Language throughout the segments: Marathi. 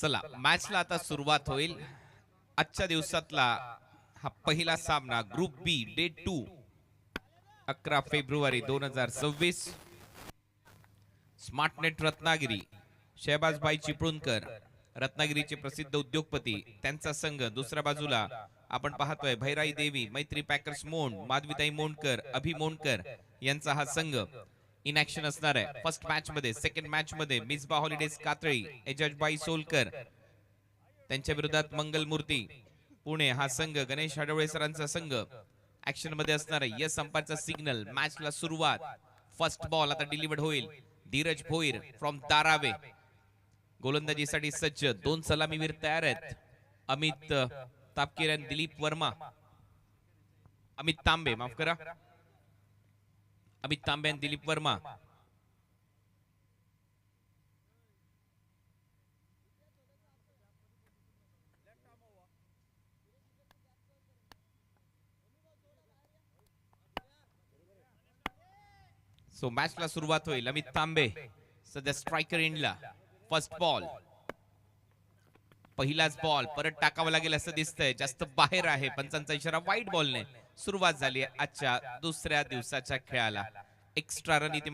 चला मॅचला आता सुरुवात होईल. आजच्या दिवसातला हा पहिला सामना ग्रुप बी डे 2 11 फेब्रुवारी 2026. स्मार्टनेट रत्नागिरी, शहबाजबाई चिपळूणकर, रत्नागिरीचे प्रसिद्ध उद्योगपती, त्यांचा संघ. दुसऱ्या बाजूला आपण पाहतोय भैराई देवी, मैत्री पॅकर्स मोंड, माधवीताई मोंडकर, अभि मोंडकर यांचा हा संघ इन ऍक्शन असणार आहे. फर्स्ट मॅच मध्ये, सेकंड मॅच मध्ये मिसबा हॉलिडेज कातळी, एजाजबाई सोलकर त्यांच्या विरोधात मंगल मूर्ती पुणे हा संघ. गणेश हडवळे सरांचा संघ ऍक्शन मध्ये असणार आहे. यस अंपायरचा सिग्नल. मॅचला सुरुवात. फर्स्ट बॉल आता डिलिव्हर्ड होईल. धीरज भोईर फ्रॉम दारावे गोलंदाजीसाठी सज्ज. दोन सलामीवीर तयार आहेत. अमित तापकीर आणि दिलीप वर्मा. अमित तांबे, माफ करा, अमित तांबे आणि दिलीप वर्मा. सो मॅचला सुरुवात होईल. अमित तांबे सध्या स्ट्रायकर एंडला. फर्स्ट बॉल, पहिलाच बॉल परत टाकावा लागेल असं दिसतंय. जास्त बाहेर आहे. पंचांचा इशारा वाईट बॉलने सुरुवात झाली आहे आजच्या दुसऱ्या दिवसाच्या खेळाला. एक्स्ट्रा रन इथे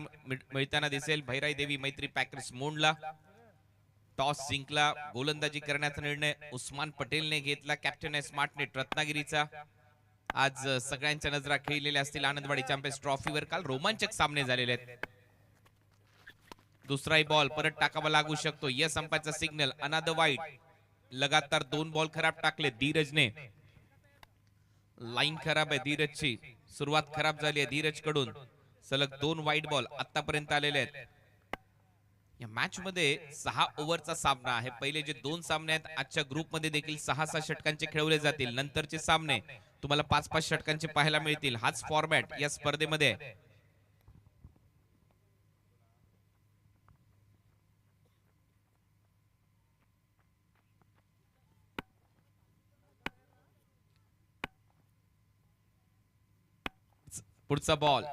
मिळताना दिसेल. भैराई देवी मैत्री पॅकर्स मोंडला. टॉस जिंकला. गोलंदाजी करण्याचा निर्णय उस्मान पटेलने घेतला. कॅप्टन आहे स्मार्टनेट रत्नागिरीचा. आज सगळ्यांच्या नजरा खेळलेल्या असतील आनंदवाडी चॅम्पियन्स ट्रॉफीवर. काल रोमांचक सामने झालेले आहेत. दुसराही बॉल परत टाकावा लागू शकतो. यस अंपायरचा सिग्नल. अनाद वाईट. लगातार दोन बॉल खराब टाकले धीरजने. लाईन खराब आहे धीरजची. सुरुवात खराब झाली आहे धीरज कडून. सलग दोन वाईट बॉल आतापर्यंत आलेले आहेत. या मॅच मध्ये 6 ओव्हरचा सामना आहे. पहिले जे दोन सामने आहेत आजच्या ग्रुप मध्ये देखील 6-6 षटकांचे खेळवले जातील. नंतरचे सामने तुम्हाला 5-5 षटकांचे पाहायला मिळतील. हाच फॉर्मॅट या स्पर्धेमध्ये आहे. पुढचा बॉल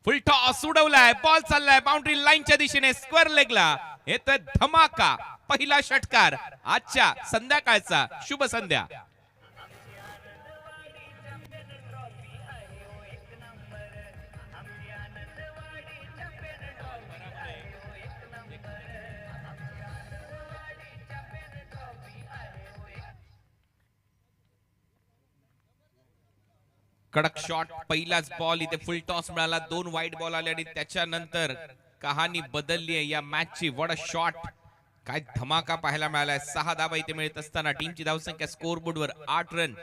फुल टॉस उडवलाय. बॉल चाललाय बाउंड्री लाईनच्या दिशेने. स्क्वेअर लेगला येतोय धमाका. पहिला षटकार आजच्या संध्याकाळचा. शुभ संध्या. कडक शॉट. पहिलाच बॉल इथे फुल टॉस मिळाला. दोन वाईट बॉल आले आणि त्याच्यानंतर कहाणी बदलली आहे या मॅचची. What a shot. काय धमाका पाहायला मिळालाय. 6 धावा इथे मिळत असताना टीमची धावसंख्या स्कोरबोर्डवर 8 रन.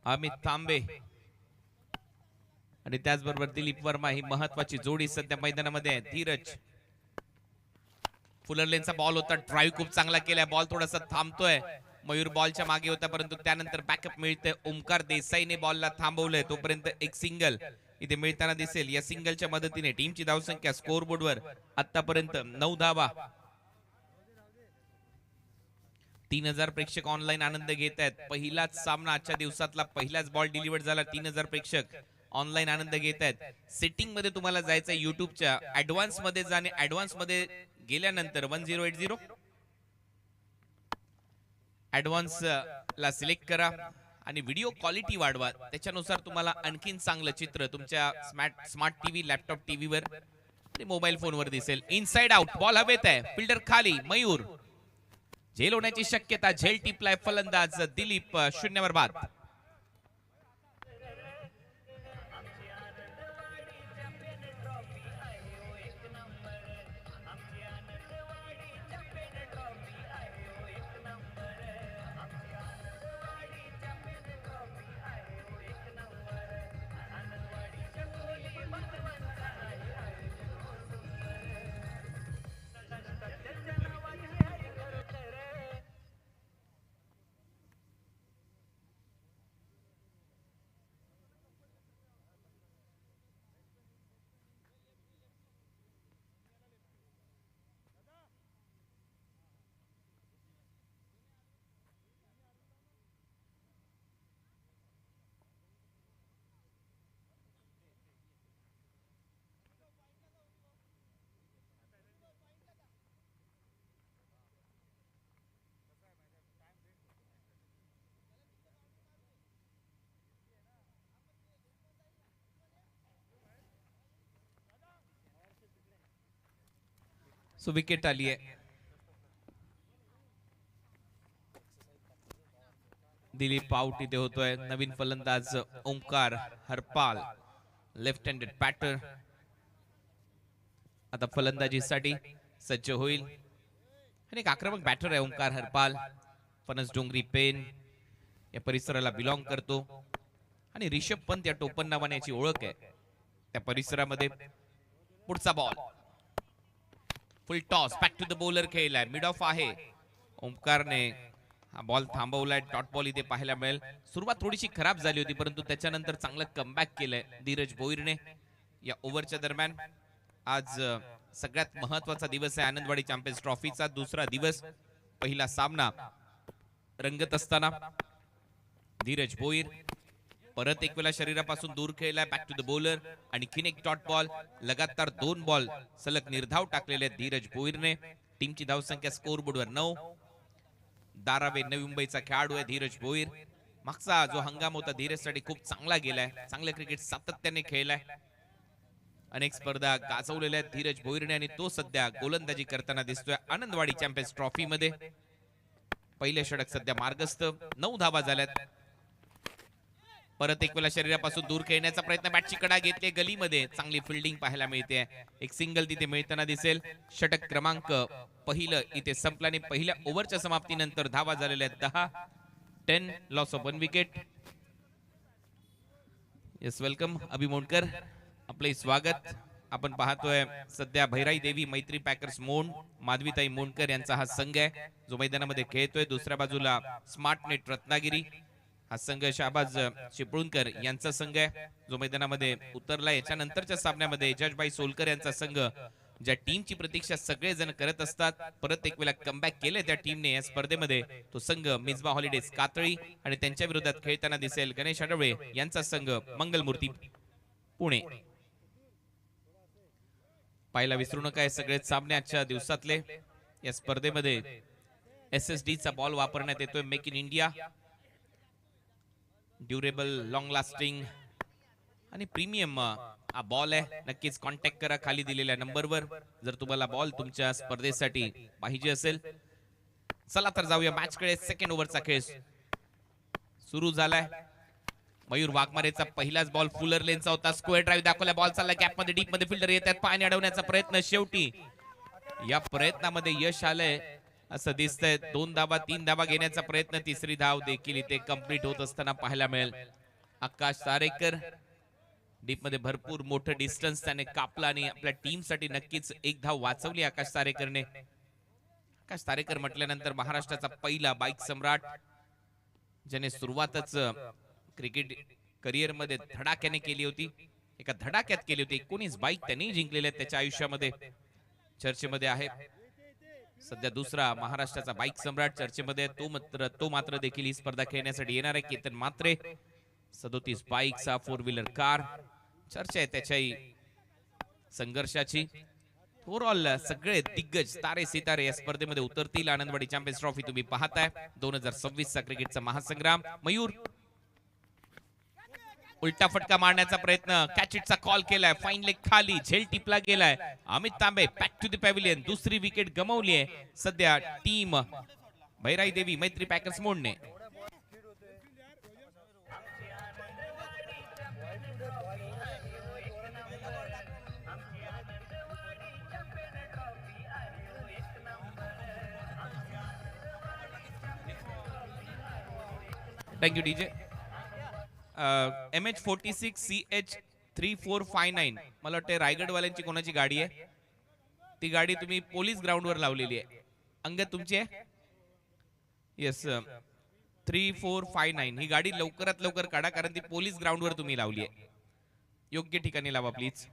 अमित तांबे आणि त्याचबरोबर दिलीप वर्मा ही महत्वाची जोडी सध्या मैदानामध्ये आहे. धीरज. फुलरलेनचा बॉल होता. ड्राईव्ह खूप चांगला केलाय. बॉल थोडासा थांबतोय. मयूर बॉलच्या मागे होता परंतु त्यानंतर बॅकअप मिळते. ओमकार देसाईने बॉलला थांबवलंय. तोपर्यंत एक सिंगल इथे मिळताना दिसेल. या सिंगलच्या मदतीने टीमची धावसंख्या स्कोरबोर्डवर आतापर्यंत 9 धावा. 3000 प्रेक्षक ऑनलाईन आनंद घेत आहेत. पहिलाच सामना आजच्या दिवसातला. पहिलाच बॉल डिलिव्हर्ड झाला. 3000 प्रेक्षक ऑनलाईन आनंद घेत आहेत. सेटिंग मध्ये तुम्हाला जायचं युट्यूबच्या ऍडव्हान्स मध्ये जाणे. ऍडव्हान्स मध्ये गेल्यानंतर 1080 ऍडव्हान्स ला सिलेक्ट करा आणि व्हिडिओ क्वालिटी वाढवा. त्याच्यानुसार तुम्हाला आणखीन चांगलं चित्र तुमच्या स्मार्ट टीव्ही, लॅपटॉप टीव्हीवर आणि मोबाईल फोनवर दिसेल. Inside out. बॉल हवेत आहे. फिल्डर खाली. मयूर. झेल होण्याची शक्यता. झेल टिपलाय फलंदाज दिलीप. 0 बाद. सो विकेट आली आहे. दिलीप आउट इथे होतोय. नवीन फलंदाज Omkar Harpal, left handed batter, आता फलंदाजीसाठी सज्ज होईल. आणि एक आक्रमक बॅटर आहे ओंकार हरपाल. फणस डोंगरी पेन या परिसराला बिलॉंग करतो आणि रिषभ पंत या टोपण नावाने याची ओळख आहे त्या परिसरामध्ये. पुढचा ball, full toss, back to the bowler खेळलाय. मिड ऑफ आहे. ओंकारने हा बॉल थांबवलाय. डॉट बॉल इथे पाहायला मिळेल. सुरुवात थोडीशी खराब झाली होती, परंतु त्याच्यानंतर चांगलं कमबॅक केलंय धीरज भोईरने या ओव्हरच्या दरम्यान. आज सगळ्यात महत्वाचा दिवस आहे आनंदवाडी चॅम्पियन्स ट्रॉफीचा. दुसरा दिवस, पहिला सामना रंगत असताना धीरज भोईर परत एक वेळा शरीरापासून दूर खेळलाय. बॅक टू द बॉलर, आणखीन एक डॉट बॉल. लगातार 2 बॉल सलग निर्धाव टाकलेले आहेत धीरज भोईरने. टीमची धावसंख्या स्कोर बोर्डवर 9. 12वे नवी मुंबईचा खेळाडू आहे धीरज भोईर. मागचा जो हंगाम होता धीरजसाठी खूप चांगला गेलाय. चांगलं क्रिकेट सातत्याने खेळलाय. अनेक स्पर्धा गाजवलेल्या आहेत धीरज भोईरने आणि तो सध्या गोलंदाजी करताना दिसतोय आनंदवाडी चॅम्पियन्स ट्रॉफी मध्ये. पहिले षटक सध्या मार्गस्थ. 9 धावा झाल्यात. परत एक वेळा शरीरापासून दूर खेळण्याचा प्रयत्न. बॅटची कडा घेतली गलीमध्ये. चांगली फिल्डिंग पाहायला मिळते. एक सिंगल तिथे मिळताना दिसेल. षटक क्रमांक पहिलं इथे संपला आणि पहिल्या ओव्हरच्या समाप्तीनंतर धावा झालेल्या आहेत 10. 10 loss of 1 wicket. Yes, welcome Abhi Mondkar, आपले स्वागत. आपण पाहतोय सध्या भैराई देवी मैत्री पॅकर्स मोंड, माधवीताई मोंडकर यांचा हा संघ आहे जो मैदानामध्ये खेळतोय. दुसऱ्या बाजूला स्मार्ट नेट रत्नागिरी हा संघ शहाबाज चिपळूणकर यांचा संघ आहे जो मैदानामध्ये उतरला. याच्यानंतरच्या सामन्यामध्ये एजाजबाई सोलकर यांचा संघ, ज्या टीमची प्रतीक्षा सगळे जण करत असतात, परत एक वेळा कमबॅक केले त्या टीमने या स्पर्धेमध्ये. तो संघ मिझबा हॉलिडेज कातळी आणि त्यांच्या विरोधात खेळताना दिसेल गणेश आडवळे यांचा संघ मंगलमूर्ती पुणे. पाहायला विसरू नका हे सगळे सामने आजच्या दिवसातले. या स्पर्धेमध्ये SSD चा बॉल वापरण्यात येतोय. Make in India, durable, long lasting आणि प्रीमियम हा बॉल आहे. नक्कीच कॉन्टॅक्ट करा खाली दिलेल्या नंबरवर जर तुम्हाला बॉल तुमच्या स्पर्धेसाठी पाहिजे असेल. चला तर जाऊया मॅच कडे. सेकंड ओव्हरचा खेळ सुरू झालाय. मयूर वाघमारेचा पहिलाच बॉल फुलर लेनचा होता. स्क्वेअर ड्राईव्ह दाखवला. बॉल चालला गॅप मध्ये. डीप मध्ये फिल्डर येतात. पाणी अडवण्याचा प्रयत्न. शेवटी या प्रयत्नामध्ये यश आलंय असं दिसतंय. 2 धावा 3 धावा घेण्याचा प्रयत्न. तिसरी धाव देखील इथे कंप्लीट होत असताना पाहायला मिळेल. आकाश तारेकर डीप मध्ये भरपूर मोठं डिस्टन्स त्याने कापला आणि आपल्या टीम साठी नक्कीच एक धाव वाचवली आकाश तारेकरने. आकाश तारेकर म्हटल्यानंतर महाराष्ट्राचा पहिला बाईक सम्राट, ज्याने सुरुवातच क्रिकेट करिअर मध्ये धडाक्याने केली होती. एका धडाक्यात केली होती. 19 बाईक त्यांनी जिंकलेल्या त्याच्या आयुष्यामध्ये. चर्चेमध्ये आहे सध्या दुसरा महाराष्ट्राचा बाईक सम्राट चर्चेमध्ये. तो मात्र देखील ही स्पर्धा खेळण्यासाठी येणार आहे. केतन मात्रे 37 बाईकचा 4 व्हीलर कार. चर्चा आहे त्याच्याही संघर्षाची. ओव्हरऑल सगळे दिग्गज तारे सितारे या स्पर्धेमध्ये उतरतील. आनंदवाडी चॅम्पियन्स ट्रॉफी तुम्ही पाहताय. 2026 चा क्रिकेटचा महासंग्राम. मयूर उलटा फटका मारण्याचा प्रयत्न. कॅच इटचा कॉल केलाय. फाईन लेग खाली. झेल टिपला गेलाय. Amit Tambe back to the pavilion. दुसरी विकेट गमावली आहे सध्या टीम भैराई देवी मैत्री पॅकर्स मोडने. Thank you DJ. MH46 CH 3459 मला वाटतं रायगड वाल्यांची कोणाची गाडी आहे. ती गाडी तुम्ही पोलीस ग्राउंड वर लावलेली आहे. अंगद तुमची आहे. येस, 3459 ही गाडी लवकरात लवकर काढा कारण ती पोलीस ग्राउंड वर तुम्ही लावली आहे. योग्य ठिकाणी लावा प्लीज.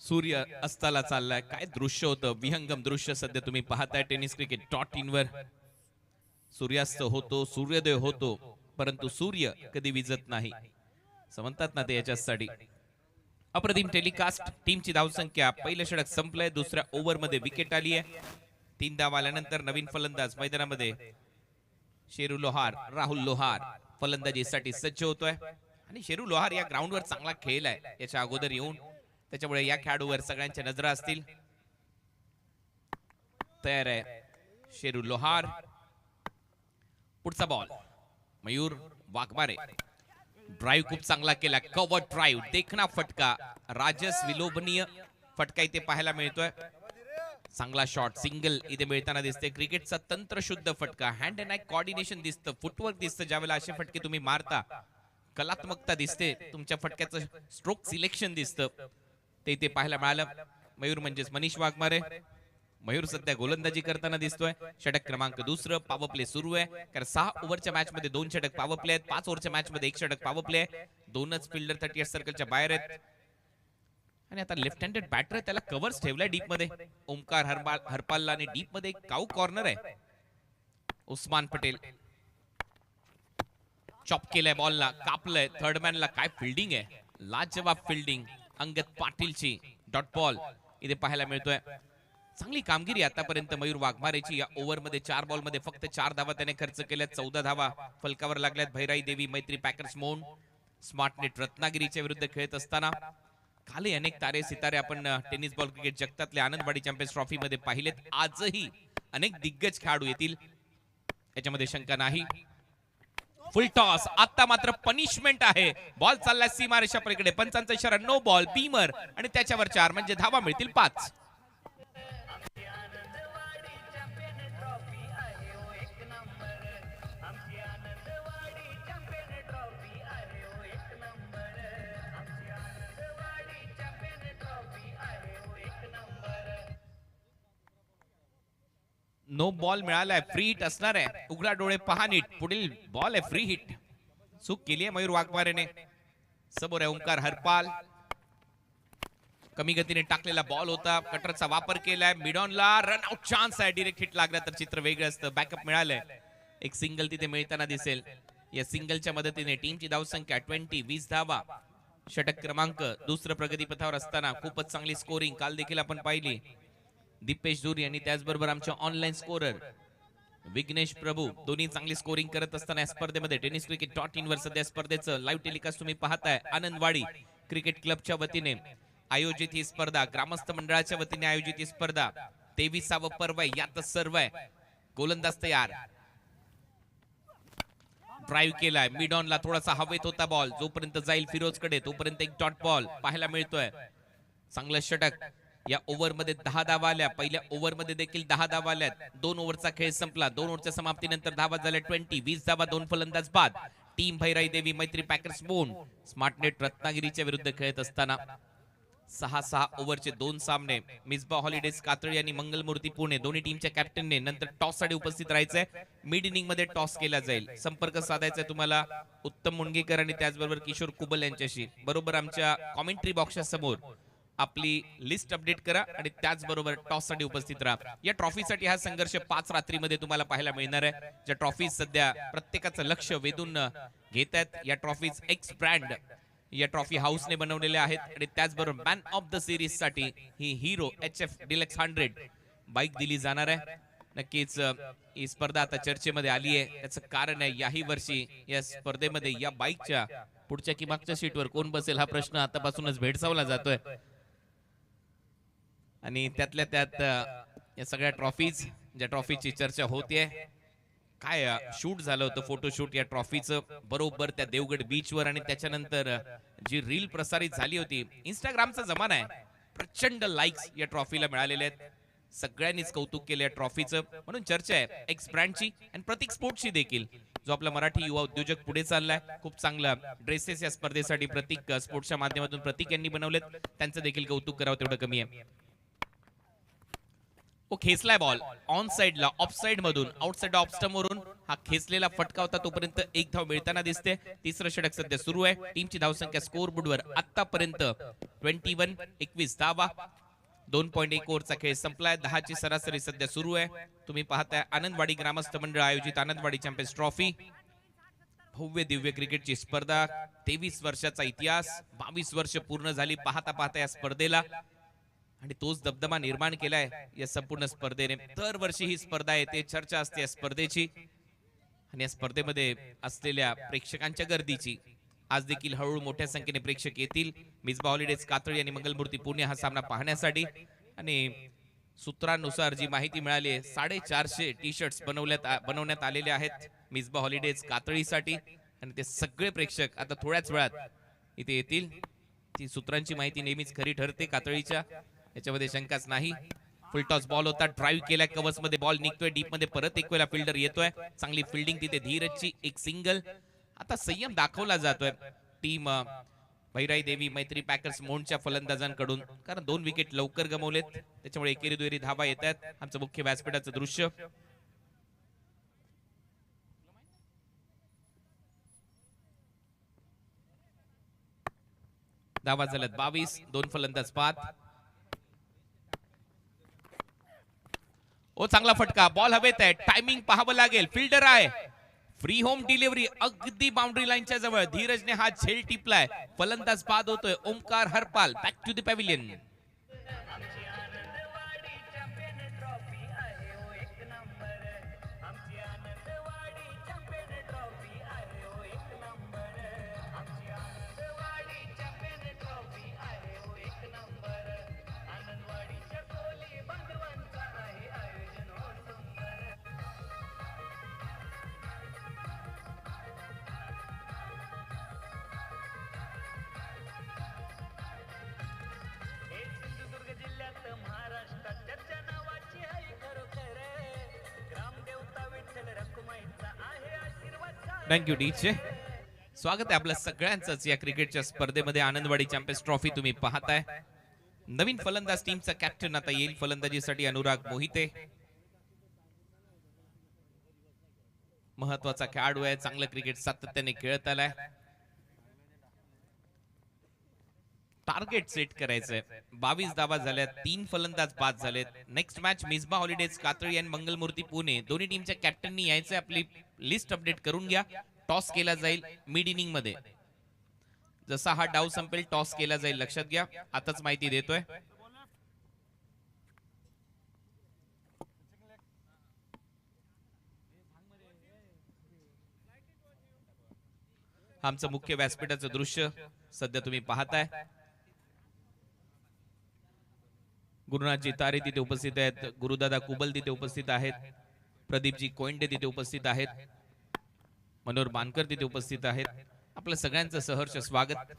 सूर्य अस्ताला चाललाय. काय दृश्य होतं, विहंगम दृश्य सध्या तुम्ही पाहताय tenniscricket.in वर. सूर्यास्त होतो, सूर्योदय होतो, परंतु सूर्य कधी विजत नाही. समजतात ना ते याच्यासाठी. अप्रतिम टेलिकास्ट. टीमची धावसंख्या, पहिलं षटक संपलंय, दुसऱ्या ओव्हरमध्ये विकेट आली आहे. 3 धावा आल्यानंतर नवीन फलंदाज मैदानामध्ये शेरू लोहार, राहुल लोहार फलंदाजीसाठी सज्ज होतोय. आणि शेरू लोहार या ग्राउंडवर चांगला खेळलाय याच्या अगोदर येऊन, त्याच्यामुळे या खेळाडूवर सगळ्यांच्या नजरा असतील. तयार आहे शेरू लोहार. पुढचा बॉल मयूर वाघमारे. ड्राईव्ह खूप चांगला केला, कव्हर ड्राईव्ह, देखना फटका, राजस विलोभनीय फटका इथे पाहायला मिळतोय. चांगला शॉट, सिंगल इथे मिळताना दिसते. क्रिकेटचा तंत्रशुद्ध फटका, हँड अँड आय कोऑर्डिनेशन दिसतं, फुटवर्क दिसतं. ज्यावेळेला असे फटके तुम्ही मारता, कलात्मकता दिसते, तुमच्या फटक्याचं स्ट्रोक सिलेक्शन दिसतं, ते इथे पाहायला मिळालं. मयूर म्हणजेच मनीष वाघमारे. मयूर सध्या गोलंदाजी करताना दिसतोय. षटक क्रमांक 2, पॉवर प्ले सुरू आहे. कारण 6 ओव्हरच्या मॅच मध्ये 2 षटक पॉवर प्ले आहेत. 5 ओव्हरच्या मॅच मध्ये 1 षटक पॉवर प्ले आहे. 2च फिल्डर 38 सर्कलच्या बाहेर आहेत. आणि आता लेफ्ट हँडेड बॅटर त्याला कव्हर्स ठेवलाय डीप मध्ये. ओमकार हरपालला आणि डीप मध्ये एक काऊ कॉर्नर आहे. उस्मान पटेल चॉप केलाय बॉलला, कापलंय. थर्डमॅनला काय फिल्डिंग आहे, लाजवाब फिल्डिंग अंगद पाटीलची. डॉट बॉल इथे पाहायला मिळतोय. चांगली कामगिरी आतापर्यंत मयूर वाघमारेची. या ओव्हरमध्ये 4 बॉलमध्ये फक्त 4 धावा त्याने खर्च केल्यात. 14 धावा फलकावर लागल्यात. भैराई देवी, मैत्री पॅकर्स मोंड, स्मार्टनेट रत्नागिरीच्या विरुद्ध खेळत असताना कालही अनेक तारे सितारे आपण टेनिस बॉल क्रिकेट जगतातले आनंदवाडी चॅम्पियन्स ट्रॉफी मध्ये पाहिलेत. आजही अनेक दिग्गज खेळाडू येतील, याच्यामध्ये शंका नाही. फुल टॉस. आता मात्र पनिशमेंट आहे. बॉल चाललाय सीमारेषा पलीकडे. पंचांचा इशारा, नो बॉल. बीमर आणि त्याच्यावर 4 म्हणजे धावा मिळतील 5. नो बॉल मिळालाय. फ्री हिट असणार आहे. उघडा डोळे पहा नीट. पुढील बॉल आहे फ्री हिट. चूक केली आहे मयूर वाघमारेने. समोर आहे ओंकार हरपाल. कमी गतीने टाकलेला बॉल होता, कटरचा वापर केलाय. मिडॉनला रन आउट चान्स आहे. डायरेक्ट हिट लागला तर चित्र वेगळं असतं. बॅकअप मिळालंय. एक सिंगल तिथे मिळताना दिसेल. या सिंगलच्या मदतीने टीमची धावसंख्या 20 धावा. षटक क्रमांक 2 प्रगतीपथावर असताना खूपच चांगली स्कोरिंग काल देखील आपण पाहिली. दीपेश धुरी आणि त्याचबरोबर आमचे ऑनलाईन स्कोरर विघ्नेश प्रभू दोन्ही चांगली स्कोरिंग करत असताना या स्पर्धेमध्ये tenniscricket.in वर सध्या स्पर्धेचं लाईव्ह टेलिकास्ट तुम्ही पाहताय. आनंदवाडी क्रिकेट क्लबच्या वतीने आयोजित ही स्पर्धा, ग्रामस्थ मंडळाच्या वतीने आयोजित ही स्पर्धा. 23वा पर्व आहे, यातच सर्व आहे. गोलंदाज तयार. ड्राईव्ह केलाय. मिडॉनला थोडासा हवेत होता बॉल. जोपर्यंत जाईल फिरोजकडे तोपर्यंत एक डॉट बॉल पाहायला मिळतोय. चांगलं षटक. या ओव्हर मध्ये 10 धावा आल्या. पहिल्या ओव्हर मध्ये देखील 10 धावा आल्यात. 2 ओव्हरचा खेळ संपला. 2 ओव्हरच्या समाप्तीनंतर धावा झाल्या 20 धावा. 2 फलंदाज बाद. टीम भैराई देवी, मैत्री पॅकर्स मोंड, स्मार्टनेट रत्नागिरीच्या विरुद्ध खेळत असताना 6 ओव्हरचे 2 सामने. मिसबा हॉलिडेज कातळी आणि मंगलमूर्ती पुणे दोन्ही टीमच्या कॅप्टनने नंतर टॉस साठी उपस्थित राहायचंय. मिड इनिंग मध्ये टॉस केला जाईल. संपर्क साधायचा तुम्हाला उत्तम मुंडगेकर आणि त्याचबरोबर किशोर कुबल यांच्याशी. बरोबर आमच्या कॉमेंट्री बॉक्सच्या समोर आपली लिस्ट अपडेट करा आणि त्याचबरोबर टॉस साठी उपस्थित राहा. या ट्रॉफीसाठी हा संघर्ष 5 रात्रीमध्ये तुम्हाला पाहायला मिळणार आहे. ज्या ट्रॉफीज सध्या प्रत्येकाचं लक्ष वेधून घेत आहेत. या ट्रॉफीज एक्स ब्रँड या ट्रॉफी हाऊसने बनवलेल्या आहेत. आणि त्याचबरोबर मॅन ऑफ द सिरीज साठी ही हीरो HF डिलक्स 100 बाईक दिली जाणार आहे. नक्कीच ही स्पर्धा आता चर्चेमध्ये आली आहे. याचं कारण आहे याही वर्षी या स्पर्धेमध्ये या बाईकच्या पुढच्या की मागच्या सीटवर कोण बसेल हा प्रश्न आतापासूनच भेडसावला जातोय. आणि त्यातल्या त्यात या सगळ्या ट्रॉफीज, ज्या ट्रॉफीची चर्चा होतीये, काय शूट झालं होतं फोटोशूट या ट्रॉफीचं बरोबर त्या देवगड बीच वर. आणि त्याच्यानंतर जी रील प्रसारित झाली होती. इंस्टाग्रामचा जमाना आहे. प्रचंड लाईक्स या ट्रॉफीला मिळालेले आहेत. सगळ्यांनीच कौतुक केलं या ट्रॉफीचं. म्हणून चर्चा आहे एक्स ब्रँडची आणि प्रतीक स्पोर्ट्सची देखील, जो आपला मराठी युवा उद्योजक पुढे चाललाय. खूप चांगला ड्रेसेस या स्पर्धेसाठी प्रतीक स्पोर्ट्सच्या माध्यमातून प्रतीक यांनी बनवलेत. त्यांचं देखील कौतुक करावं तेवढं कमी आहे. खेचलाय बॉल ऑन साइडला, ऑफ साइड मधून, आउटसाइड ऑफ स्टंप वरून हा खेचलेला फटका होता. तोपर्यंत एक धाव मिळताना दिसते. तिसरं षटक सध्या सुरू आहे. टीमची धावसंख्या स्कोर बोर्डवर आतापर्यंत 21 धावा. 2.1 ओव्हरचा खेळ संपलाय. 10ची सरासरी सध्या सुरू आहे. तुम्ही पाहताय आनंदवाडी ग्रामस्थ मंडळ आयोजित आनंदवाडी चॅम्पियन्स ट्रॉफी. भव्य दिव्य क्रिकेटची स्पर्धा, 23 वर्षाचा इतिहास, 22 वर्ष पूर्ण झाली पाहता पाहता या स्पर्धेला, आणि तोच दबदबा निर्माण केलाय या संपूर्ण स्पर्धेने. दरवर्षी ही स्पर्धा येते, चर्चा असते या स्पर्धेची आणि या स्पर्धेमध्ये असलेल्या प्रेक्षकांच्या गर्दीची. आज देखील हळूहळू मोठ्या संख्येने प्रेक्षक येतील मिसबा हॉलिडेज कातळी आणि मंगलमूर्ती पुणे हा सामना पाहण्यासाठी. आणि सूत्रांनुसार जी माहिती मिळाली आहे, 450 टी शर्ट्स बनवण्यात आलेले आहेत मिसबा हॉलिडेज कातळीसाठी, आणि ते सगळे प्रेक्षक आता थोड्याच वेळात इथे येतील. ती सूत्रांची माहिती नेहमीच खरी ठरते कातळीच्या, याच्यामध्ये शंकाच नाही. फुल टॉस बॉल होता, ड्राईव्ह केलाय कव्हर्स मध्ये, बॉल निघतोय डीप मध्ये, परत एक वेळा फिल्डर येतोय, चांगली फिल्डिंग तिथे धीरजची, एक सिंगल. आता संयम दाखवला जातोय टीम भैराई देवी मैत्री पॅकर्स मोंडच्या फलंदाजांकडून, कारण 2 विकेट लवकर गमावलेत, त्याच्यामुळे एकेरी दुहेरी धावा येत आहेत. आमचं मुख्य व्यासपीठाचं दृश्य. धावा झाल्यात 22, 2 फलंदाज बाद. ओ चांगला फटका, बॉल हवेत आहे, टायमिंग पाहावं लागेल, फिल्डर आहे, फ्री होम डिलिव्हरी अगदी बाउंड्री लाईनच्या जवळ, धीरजने हा झेल टिपलाय, फलंदाज बाद होतोय. Omkar Harpal back to the pavilion. Thank you डीचे. स्वागत आहे आपल्या सगळ्यांचंच या क्रिकेटच्या स्पर्धेमध्ये. आनंदवाडी चॅम्पियन्स ट्रॉफी तुम्ही पाहताय. नवीन फलंदाज टीमचा कॅप्टन आता येईल फलंदाजीसाठी अनुराग मोहिते. महत्वाचा खेळाडू आहे, चांगलं क्रिकेट सातत्याने खेळत आलाय. टार्गेट सेट करायचंय. 22 धावा झाल्यात, 3 फलंदाज बाद झालेत. नेक्स्ट मॅच मिसबा हॉलिडेज कातळी आणि मंगलमूर्ती पुणे, दोन्ही टीमच्या कॅप्टननी यायचंय. आपली लिस्ट अपडेट करून घ्या. टॉस केला जाईल मिड इनिंग मध्ये, जसा हा डाव संपेल टॉस केला जाईल, लक्षात घ्या. आताच माहिती देतोय. आमचं मुख्य व्यासपीठाचं दृश्य सध्या तुम्ही पाहताय. गुरुनाथजी तारे तिथे उपस्थित आहेत, गुरुदादा कुबल तिथे उपस्थित आहेत, प्रदीपजी कोयंडे तिथे उपस्थित आहेत, मनोहर बानकर तिथे उपस्थित आहेत. आपल्या सगळ्यांचं सहर्ष स्वागत.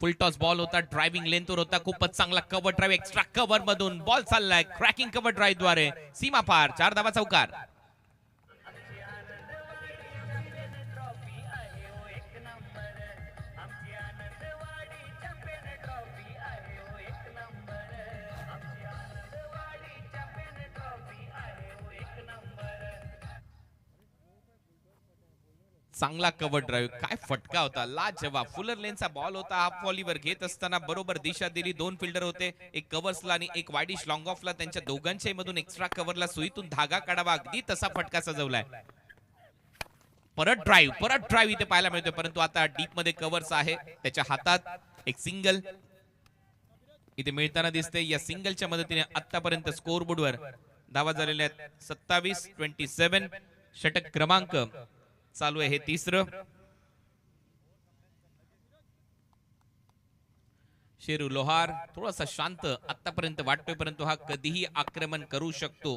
फुल टॉस बॉल होता, ड्रायव्हिंग लेंथवर होता, खूपच चांगला कव्हर ड्राईव्ह, एक्स्ट्रा कव्हर मधून बॉल चाललाय, क्रॅकिंग कव्हर ड्राईव्ह द्वारे सीमा पार, 4 धावा चौकार. चांगला कव्हर ड्राईव्ह, काय फटका होता, लाजवाब. फुलर लेनचा बॉल होता, हाफ व्हॉलीवर घेत असताना बरोबर दिशा दिली. 2 फिल्डर होते, एक कव्हर्सला आणि एक वाईडिश लॉंग ऑफला. त्यांच्या दोघांच्याही मधून एक्स्ट्रा कव्हरला सुईतून धागा काढावा, अगदी तसा फटका सजवलाय. परत ड्राईव्ह इथे पाहायला मिळतोय, परंतु आता डीप मध्ये कव्हर्स आहे त्याच्या हातात. एक सिंगल इथे मिळताना दिसते. या सिंगलच्या मदतीने आतापर्यंत स्कोर बोर्डवर धावा झालेल्या आहेत 27-27. षटक क्रमांक चालू आहे हे 3रं. शेरू लोहार थोडासा शांत आतापर्यंत वाटतोय, परंतु हा कधीही आक्रमण करू शकतो.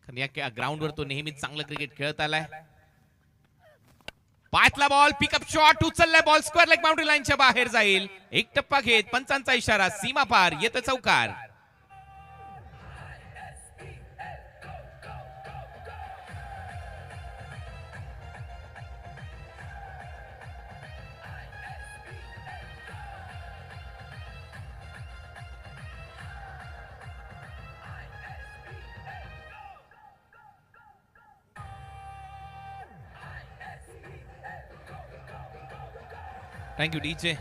या ग्राउंडवर तो नेहमीच चांगलं क्रिकेट खेळत आलाय. पाचला बॉल, पिकअप शॉट उचललाय, बॉल स्क्वेअर लेग बाउंड्री लाईनच्या बाहेर जाईल. एक टप्पा घेत पंचांचा इशारा, सीमा पार, येतं चौकार. Thank you DJ.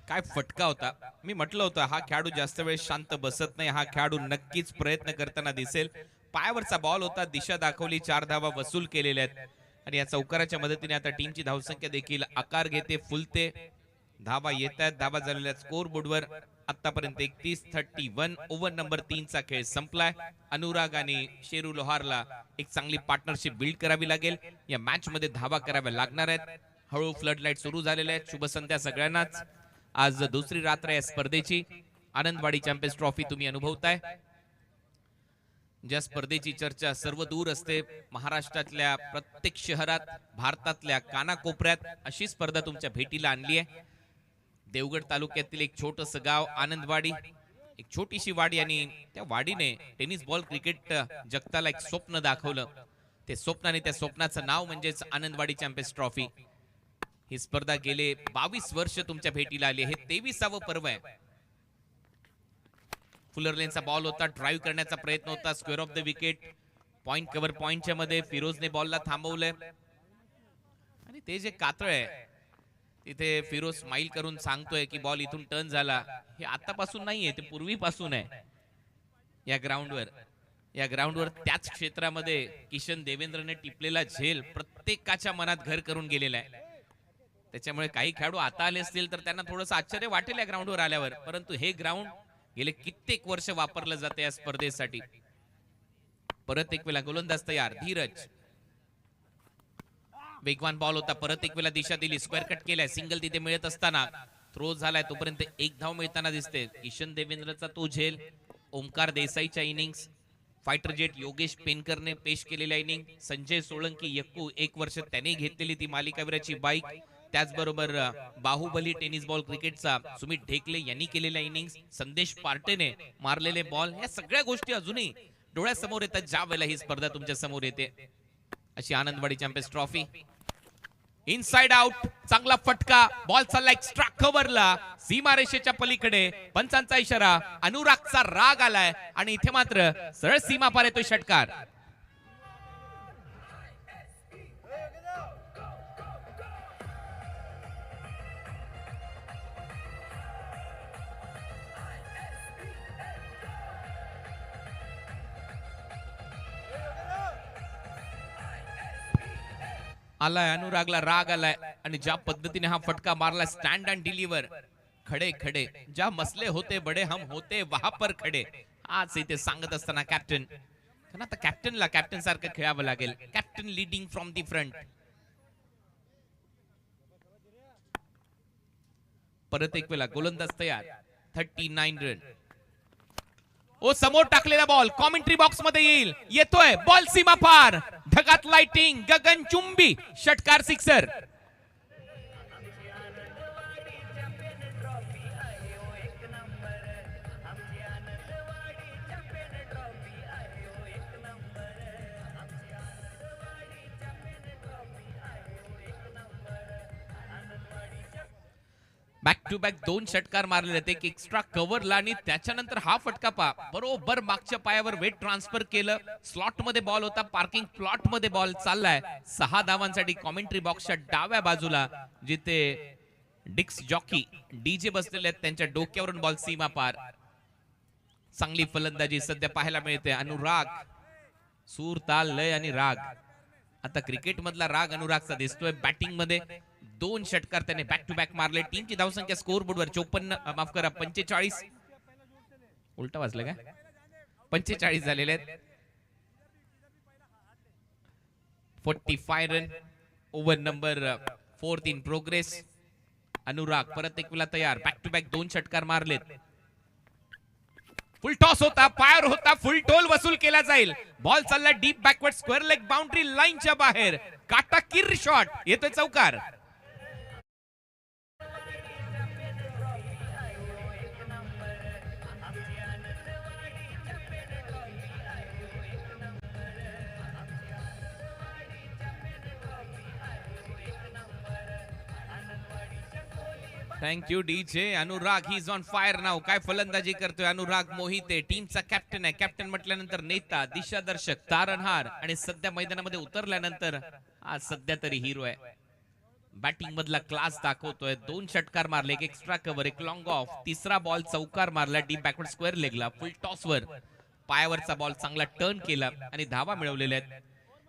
काय फटका होता. मी म्हटलं होतं हा खेळाडू जास्त वेळ शांत बसत नाही. हा खेळाडू नक्कीच प्रयत्न करताना दिसेल. पायावरचा बॉल होता, दिशा दाखवली, 4 धावा वसूल केलेल्या आहेत. आणि या चौकाराच्या मदतीने आता टीमची धावसंख्या देखील आकार घेते, फुलते. धावा येत आहेत, धावा झालेल्या स्कोर बोर्डवर आतापर्यंत 31-31. ओव्हर नंबर 3 चा खेळ संपलाय. अनुराग आणि शेरू लोहारला एक चांगली पार्टनरशिप बिल्ड करावी लागेल. या मॅच मध्ये धावा कराव्या लागणार आहेत. हळू फ्लड लाईट सुरू झालेले आहेत. शुभ संध्या सगळ्यांनाच. आज दुसरी रात्र या स्पर्धेची. आनंदवाडी चॅम्पियन्स ट्रॉफी तुम्ही अनुभवताय. ज्या स्पर्धेची चर्चा सर्व दूर असते, महाराष्ट्रातल्या प्रत्येक शहरात, भारतातल्या कानाकोपऱ्यात अशी स्पर्धा तुमच्या भेटीला आणली आहे. देवगड तालुक्यातील एक छोटस गाव आनंदवाडी, एक छोटीशी वाडी, आणि त्या वाडीने टेनिस बॉल क्रिकेट जगताला एक स्वप्न दाखवलं. ते स्वप्न आणि त्या स्वप्नाचं नाव म्हणजेच आनंदवाडी चॅम्पियन्स ट्रॉफी. ही स्पर्धा गेले 22 वर्ष तुमच्या भेटीला आली. हे 23वे पर्व आहे. फुलर लेनचा बॉल होता, ड्राईव्ह करण्याचा प्रयत्न होता, square of the wicket. Point cover पॉइंटच्या मध्ये फिरोजने बॉलला थांबवलंय आणि ते जे कातळ आहे तिथे फिरोज स्माइल करून सांगतोय की बॉल इथून टर्न झाला. हे आतापासून नाहीये, ते पूर्वीपासून आहे. या ग्राउंडवर त्याच क्षेत्रामध्ये किशन देवेंद्रने टिपलेला झेल प्रत्येकाच्या मनात घर करून गेलेला आहे. त्याच्यामुळे काही खेळाडू आता आले असतील तर त्यांना थोडंसं आश्चर्य वाटेल या ग्राउंडवर आल्यावर, परंतु हे ग्राउंड गेले कित्येक वर्ष वापरलं जाते या स्पर्धेसाठी. परत एक वेळा गोलंदाज तयार, धीरज. वेगवान बॉल होता, परत एक वेळा दिशा दिली, स्क्वेअर कट केलाय, सिंगल तिथे मिळत असताना थ्रो झालाय, तोपर्यंत एक धाव मिळताना दिसते. किशन देवेंद्रचा तो झेल, ओमकार देसाईच्या इनिंग्स, फायटर जेट योगेश पेनकरने पेश केलेल्या इनिंग, संजय सोळंकी यक्कू 1 वर्ष त्याने घेतलेली ती मालिकावीराची बाईक, त्याचबरोबर बाहुबली टेनिस बॉल क्रिकेटचा सुमित ढेकले यांनी केलेल्या इनिंग्स, संदेश पार्टेने मारलेले बॉल, या सगळ्या गोष्टी अजूनही डोळ्यासमोर येतात ज्या वेळेला ही स्पर्धा तुमच्या समोर येते. अशी Anandwadi champions trophy. Inside out, चांगला फटका, बॉल चालला एक्स्ट्रा कव्हरला, सीमारेषेच्या पलीकडे. पंचांचा इशारा, अनुरागचा राग आलाय आणि इथे मात्र सरळ सीमा पार येतोय षटकार. आलाय, अनुरागला राग आलाय आणि ज्या पद्धतीने हा फटका मारला, स्टँड अँड डिलिव्हर, खडे खडे ज्या मसले होते बडे हम होते वहां पर खडे. आज इथे सांगत असताना कॅप्टन, कारण आता कॅप्टनला कॅप्टन सारखं खेळावं लागेल. Captain leading from the front. परत एक वेळा गोलंदाज तयार, 39 रन. ओ समोर टाकलेला बॉल कॉमेंट्री बॉक्स मध्ये येईल, येतोय बॉल सीमा पार, ढगात लाइटिंग, गगनचुंबी षटकार, सिक्सर. बॅक टू बॅक 2 षटकार मारलेले, एक एक्स्ट्रा कव्हरला आणि त्याच्यानंतर हा फटका पा बरोबर मागच्या पायावर वेट ट्रान्सफर केलं. स्लॉट मध्ये बॉल होता, पार्किंग प्लॉट मध्ये बॉल चाललाय. 6 धावांसाठी कॉमेंट्री बॉक्सच्या डाव्या बाजूला जिथे डिक्स जॉकी डीजे बसलेले आहेत त्यांच्या डोक्यावरून बॉल सीमा पार. चांगली फलंदाजी सध्या पाहायला मिळते. अनुराग, सूर, ताल, लय आणि राग. आता क्रिकेट मधला राग अनुरागचा दिसतोय. बॅटिंग मध्ये 2 षटकार त्याने बॅक टू बॅक मारले. टीमची धावसंख्या स्कोर बोर्डवर 45, उलटा वाजलं का, 45 झालेले आहेत. 45 run. Over number 4 in progress. Anurag परत एक वेळा तयार, बॅक टू बॅक 2 षटकार मारलेत. फुल टॉस होता, पायर होता, फुल टोल वसूल केला जाईल. बॉल चालला deep backward, square leg boundary लाईनच्या बाहेर, काटा किर शॉट, येतोय चौकार. Thank you DJ. Anurag he is on fire नाव. काय फलंदाजी करतोय अनुराग मोहिते, टीमचा कॅप्टन आहे. कॅप्टन म्हटल्यानंतर नेता, दिशादर्शक, तारणहार आणि सध्या मैदानामध्ये उतरल्यानंतर आज सध्या तरी हिरो आहे. बॅटिंग मधला क्लास दाखवतोय. 2 षटकार मारले, एक एक्स्ट्रा कव्हर, एक लॉंग ऑफ, तिसरा बॉल चौकार मारला डीप बॅकवर्ड स्क्वेअर लेगला. फुल टॉस वर पायावरचा बॉल चांगला टर्न केला आणि धावा मिळवलेल्या आहेत.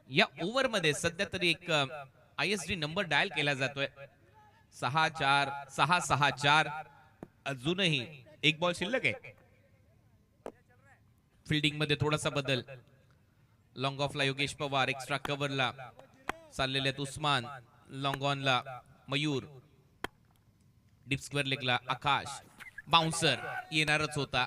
या ओव्हर मध्ये सध्या तरी एक ISD नंबर डायल केला जातोय 6-4 अजूनही एक बॉल शिल्लक आहे. फिल्डिंग मध्ये थोडासा बदल. लॉंग ऑफला योगेश पवार, एक्स्ट्रा कव्हरला चाललेले उस्मान, लॉंग ऑनला मयूर, डीप स्क्वेअर लेगला आकाश. बाउन्सर येणारच होता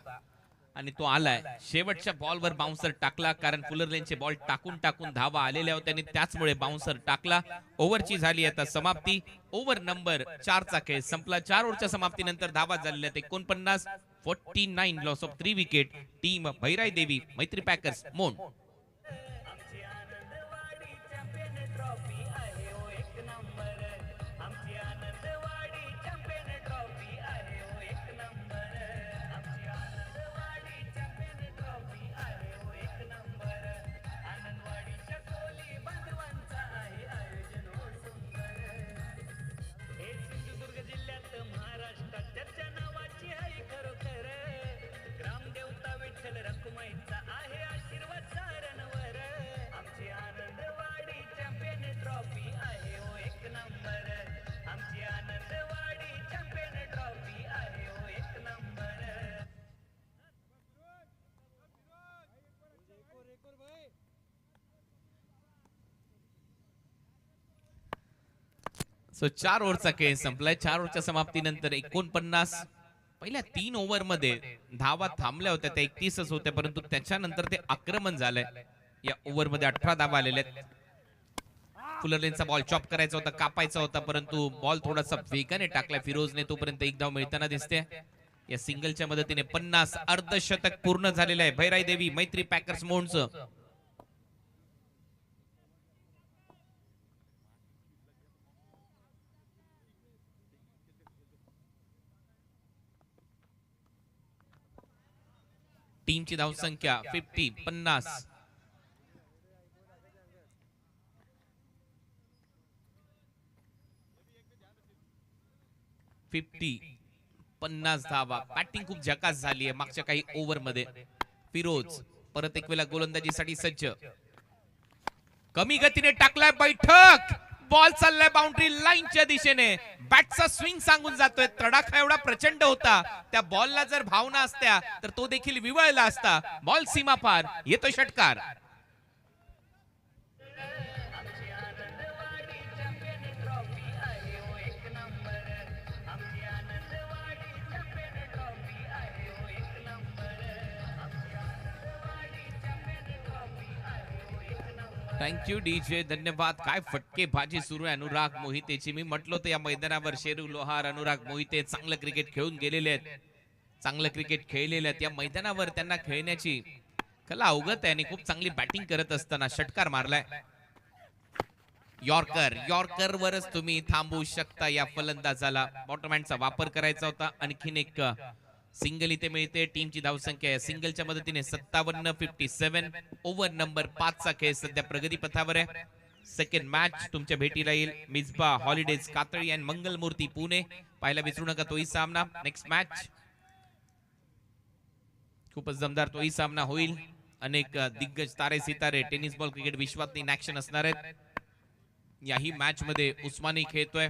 आणि तो आलाय. शेवटच्या बॉलवर बाउन्सर टाकला कारण फुलर लेनचे बॉल टाकून टाकून धावा आलेल्या होत्या आणि त्याचमुळे बाउन्सर टाकला. ओव्हरची झाली आता समाप्ती. ओव्हर नंबर 4 चा खेळ संपला. 4 ओव्हरच्या समाप्तीनंतर धावा झालेल्या 49 loss of 3 wicket. Team Bhairai Devi Maitri packers Mond. So 4 ओव्हरचा खेळ संपलाय. 4 ओव्हरच्या समाप्तीनंतर 49 पहिल्या 3 ओव्हर मध्ये धावा थांबल्या होत्या त्या 31च होत्या, परंतु त्याच्यानंतर ते आक्रमण झालंय. या ओव्हर मध्ये 18 धावा आलेल्या आहेत. फुलर लेनचा बॉल चॉप करायचा होता, कापायचा होता, परंतु बॉल थोडासा वेगाने टाकला फिरोजने. तोपर्यंत एक धाव मिळताना दिसते. या सिंगलच्या मदतीने 50 अर्धशतक पूर्ण झालेलं आहे भैराई देवी मैत्री पॅकर्स मोंडचं. टीमची धावसंख्या 50. 50 धावा. बॅटिंग खूप झकास झाली आहे मागच्या काही ओव्हर मध्ये. फिरोज परत एक वेळा गोलंदाजीसाठी सज्ज. कमी गतीने टाकलाय बैठक. बॉल चाललाय बाउंड्री लाईनच्या दिशेने. बॅटचा स्विंग सांगून जातोय. तडाखा एवढा प्रचंड होता, त्या बॉलला जर भावना असत्या तर तो देखील विवळला असता. बॉल सीमा पार, येतो षटकार. थँक्यू डीजे, धन्यवाद. काय फटके बाजी सुरू आहे अनुराग मोहितेची. मी म्हटलो तर या मैदानावर शेरू लोहार, अनुराग मोहिते चांगलं क्रिकेट खेळून गेलेले आहेत, चांगलं क्रिकेट खेळलेले आहेत. या मैदानावर त्यांना खेळण्याची कला अवगत आहे आणि खूप चांगली बॅटिंग करत असताना षटकार मारलाय. यॉर्कर वरच तुम्ही थांबवू शकता या फलंदाजाला. बॉटम हँडचा वापर करायचा होता. आणखीन एक सिंगल इथे मिळते. टीमची धावसंख्या आहे सिंगलच्या मदतीने 57. ओव्हर नंबर 5 चा खेळ सध्या प्रगतीपथावर आहे. सेकंड मॅच तुमच्या भेटीला येईल. मिसबा हॉलिडेज कातळी आणि मंगलमूर्ती पुणे. पाहायला विसरू नका तोही सामना. नेक्स्ट मॅच खूपच दमदार तोही सामना होईल. अनेक दिग्गज तारे सितारे टेनिस बॉल क्रिकेट विश्वात इन ऍक्शन असणार आहेत. याही मॅच मध्ये उस्मानी खेळतोय.